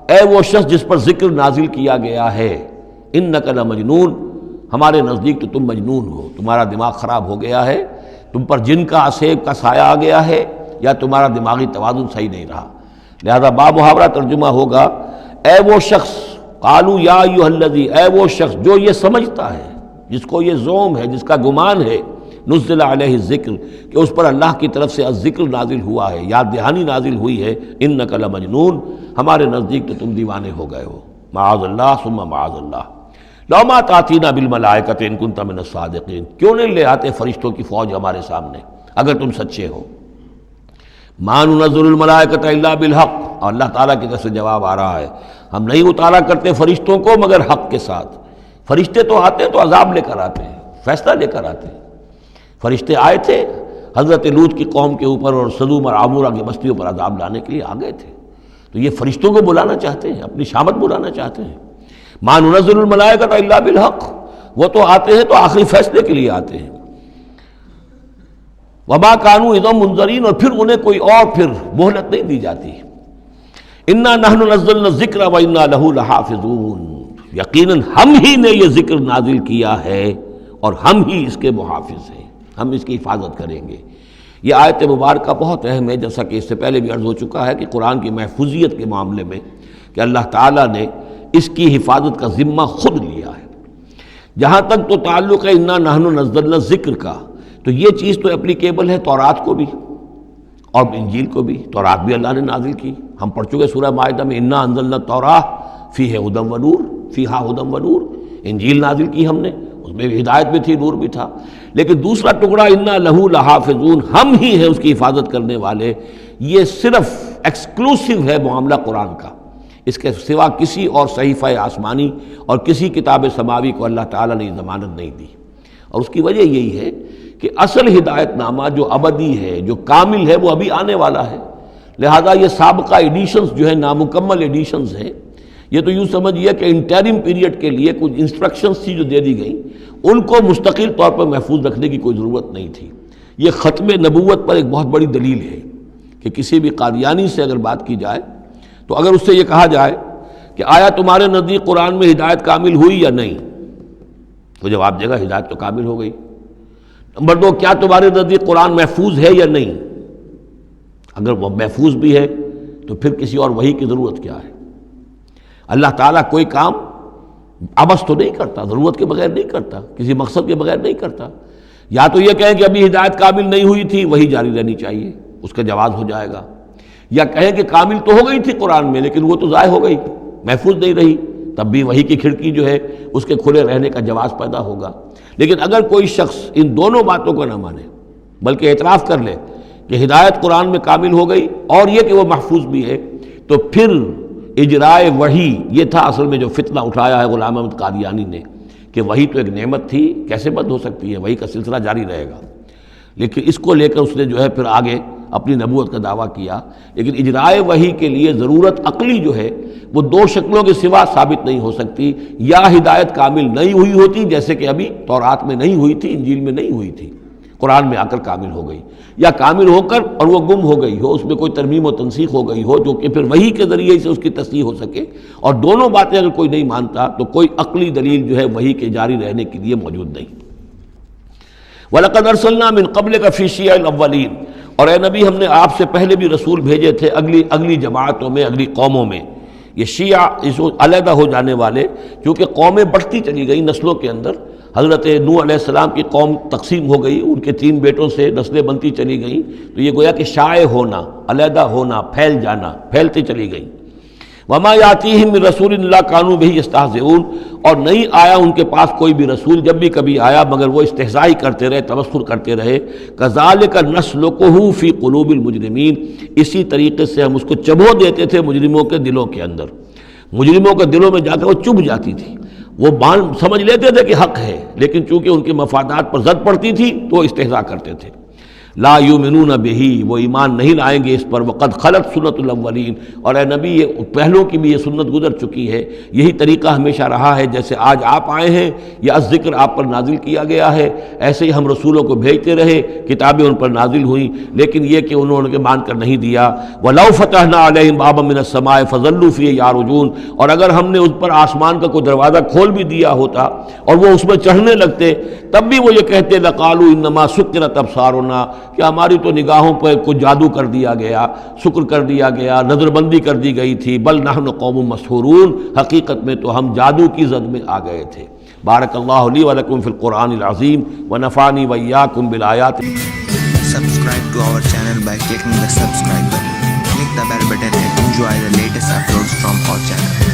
اے وہ شخص جس پر ذکر نازل کیا گیا ہے، انک لمجنون، ہمارے نزدیک تو تم مجنون ہو، تمہارا دماغ خراب ہو گیا ہے، تم پر جن کا عصیب کا سایہ آ گیا ہے، یا تمہارا دماغی توازن صحیح نہیں رہا۔ لہذا با محاورہ ترجمہ ہوگا اے وہ شخص، قالوا یا ایھا الذی، اے وہ شخص جو یہ سمجھتا ہے، جس کو یہ زوم ہے، جس کا گمان ہے، نزل علیہ الذکر، کہ اس پر اللہ کی طرف سے الذکر نازل ہوا ہے، یاد دہانی نازل ہوئی ہے، انک لمجنون، ہمارے نزدیک تو تم دیوانے ہو گئے ہو، معاذ اللہ ثم معاذ اللہ، لو ما تاتینا بالملائکۃ ان کنت من الصادقین، کیوں نہیں لے آتے فرشتوں کی فوج ہمارے سامنے اگر تم سچے ہو، ما ننزل الملائکۃ الا بالحق، اور اللہ تعالیٰ کی طرف سے جواب آ رہا ہے ہم نہیں اتارا کرتے فرشتوں کو مگر حق کے ساتھ۔ فرشتے تو آتے ہیں تو عذاب لے کر آتے ہیں، فیصلہ لے کر آتے ہیں۔ فرشتے آئے تھے حضرت لوط کی قوم کے اوپر اور سدوم اور عمورہ کی بستیوں پر عذاب لانے کے لیے آ گئے تھے، تو یہ فرشتوں کو بلانا چاہتے ہیں، اپنی شامت بلانا چاہتے ہیں۔ ما ننزل الملائکۃ الا بالحق، وہ تو آتے ہیں تو آخری فیصلے کے لیے آتے ہیں۔ وما کانوا اذا منذرین، اور پھر انہیں کوئی اور پھر مہلت نہیں دی جاتی۔ انا نحن نزلنا الذکر وانا لہ لحافظون، یقیناً ہم ہی نے یہ ذکر نازل کیا ہے اور ہم ہی اس کے محافظ ہیں، ہم اس کی حفاظت کریں گے۔ یہ آیت مبارکہ بہت اہم ہے، جیسا کہ اس سے پہلے بھی عرض ہو چکا ہے کہ قرآن کی محفوظیت کے معاملے میں کہ اللہ تعالیٰ نے اس کی حفاظت کا ذمہ خود لیا ہے۔ جہاں تک تو تعلق ہے انا نحن نزلنا الذکر کا، تو یہ چیز تو اپلیکیبل ہے تورات کو بھی اور انجیل کو بھی۔ تورات بھی اللہ نے نازل کی، ہم پڑھ چکے سورہ مائدہ میں انا انزلنا التوراۃ فیہا ھدی ونور، فیہا ھدی ونور۔ انجیل نازل کی ہم نے، اس میں بھی ہدایت بھی تھی، نور بھی تھا۔ لیکن دوسرا ٹکڑا انا لہ لحافظون، ہم ہی ہیں اس کی حفاظت کرنے والے، یہ صرف ایکسکلوسیو ہے معاملہ قرآن کا، اس کے سوا کسی اور صحیفہ آسمانی اور کسی کتاب سماوی کو اللہ تعالیٰ نے ضمانت نہیں دی۔ اور اس کی وجہ یہی ہے کہ اصل ہدایت نامہ جو ابدی ہے، جو کامل ہے، وہ ابھی آنے والا ہے۔ لہذا یہ سابقہ ایڈیشنز جو ہیں، نامکمل ایڈیشنز ہیں، یہ تو یوں سمجھیے کہ انٹرم پیریڈ کے لیے کچھ انسٹرکشنز تھی جو دے دی گئیں، ان کو مستقل طور پر محفوظ رکھنے کی کوئی ضرورت نہیں تھی۔ یہ ختم نبوت پر ایک بہت بڑی دلیل ہے کہ کسی بھی قادیانی سے اگر بات کی جائے تو اگر اس سے یہ کہا جائے کہ آیا تمہارے نزدیک قرآن میں ہدایت کامل ہوئی یا نہیں، تو جواب دے گا ہدایت تو کامل ہو گئی۔ نمبر 2، کیا تمہارے نزدیک قرآن محفوظ ہے یا نہیں؟ اگر وہ محفوظ بھی ہے تو پھر کسی اور وحی کی ضرورت کیا ہے؟ اللہ تعالیٰ کوئی کام عبث تو نہیں کرتا، ضرورت کے بغیر نہیں کرتا، کسی مقصد کے بغیر نہیں کرتا۔ یا تو یہ کہیں کہ ابھی ہدایت کامل نہیں ہوئی تھی، وہی جاری رہنی چاہیے، اس کا جواز ہو جائے گا۔ یا کہیں کہ کامل تو ہو گئی تھی قرآن میں لیکن وہ تو ضائع ہو گئی، محفوظ نہیں رہی، تب بھی وحی کی کھڑکی جو ہے اس کے کھلے رہنے کا جواز پیدا ہوگا۔ لیکن اگر کوئی شخص ان دونوں باتوں کو نہ مانے بلکہ اعتراف کر لے کہ ہدایت قرآن میں کامل ہو گئی اور یہ کہ وہ محفوظ بھی ہے، تو پھر اجرائے وحی، یہ تھا اصل میں جو فتنہ اٹھایا ہے غلام احمد قادیانی نے، کہ وحی تو ایک نعمت تھی، کیسے بند ہو سکتی ہے، وحی کا سلسلہ جاری رہے گا۔ لیکن اس کو لے کر اس نے جو ہے پھر آگے اپنی نبوت کا دعویٰ کیا۔ لیکن اجرائے وحی کے لیے ضرورت عقلی جو ہے وہ دو شکلوں کے سوا ثابت نہیں ہو سکتی، یا ہدایت کامل نہیں ہوئی ہوتی جیسے کہ ابھی تورات میں نہیں ہوئی تھی، انجیل میں نہیں ہوئی تھی، قرآن میں آ کر کامل ہو گئی، یا کامل ہو کر اور وہ گم ہو گئی ہو، اس میں کوئی ترمیم و تنسیخ ہو گئی ہو جو کہ پھر وحی کے ذریعے سے اس کی تصحیح ہو سکے۔ اور دونوں باتیں اگر کوئی نہیں مانتا تو کوئی عقلی دلیل جو ہے وحی کے جاری رہنے کے لیے موجود نہیں۔ وَلَقَدْ أَرْسَلْنَا مِن قَبْلِكَ فِي شِيَعِ الْأَوَّلِينَ، اور اے نبی ہم نے آپ سے پہلے بھی رسول بھیجے تھے اگلی جماعتوں میں، اگلی قوموں میں۔ یہ شیعہ اس علیحدہ ہو جانے والے، کیونکہ قومیں بڑھتی چلی گئیں نسلوں کے اندر۔ حضرت نوح علیہ السلام کی قوم تقسیم ہو گئی، ان کے 3 بیٹوں سے نسلیں بنتی چلی گئیں، تو یہ گویا کہ شائع ہونا، علیحدہ ہونا، پھیل جانا، پھیلتی چلی گئیں۔ وما یاتیہم من رسول الا کانوا بہ یستہزئون، اور نہیں آیا ان کے پاس کوئی بھی رسول، جب بھی کبھی آیا مگر وہ استہزائی کرتے رہے، تمسخر کرتے رہے۔ کذالک نسلکہ فی قلوب المجرمین، اسی طریقے سے ہم اس کو چبھو دیتے تھے مجرموں کے دلوں کے اندر۔ مجرموں کے دلوں میں جا کر وہ چبھ جاتی تھی، وہ سمجھ لیتے تھے کہ حق ہے، لیکن چونکہ ان کے مفادات پر زد پڑتی تھی تو وہ استہزاء کرتے تھے۔ لا یؤمنون بہ، وہ ایمان نہیں لائیں گے اس پر۔ وقد خلت سنت الاولین، اور اے نبی یہ پہلوں کی بھی یہ سنت گزر چکی ہے، یہی طریقہ ہمیشہ رہا ہے، جیسے آج آپ آئے ہیں یا ذکر آپ پر نازل کیا گیا ہے، ایسے ہی ہم رسولوں کو بھیجتے رہے، کتابیں ان پر نازل ہوئیں، لیکن یہ کہ انہوں نے مان کر نہیں دیا۔ وَلَوْ فَتَحْنَا عَلَيْهِمْ بَابًا مِّنَ السَّمَاءِ فَظَلُّوا فِيهِ يَعْرُجُونَ، اور اگر ہم نے اس پر آسمان کا کوئی دروازہ کھول بھی دیا ہوتا اور وہ اس میں چڑھنے لگتے، تب بھی وہ یہ کہتے لَقَالُوا إِنَّمَا سُكِّرَتْ أَبْصَارُنَا، کہ ہماری تو نگاہوں پہ کچھ جادو کر دیا گیا، شکر کر دیا گیا، نظر بندی کر دی گئی تھی، بل نحن قوم مسحورون، حقیقت میں تو ہم جادو کی زد میں آ گئے تھے۔ بارک اللہ لی ولکم فی القرآن العظیم ونفعنی وإیاکم بالآیات۔ Subscribe to our channel by clicking the subscribe button. Click the bell button and enjoy the latest uploads from our channel.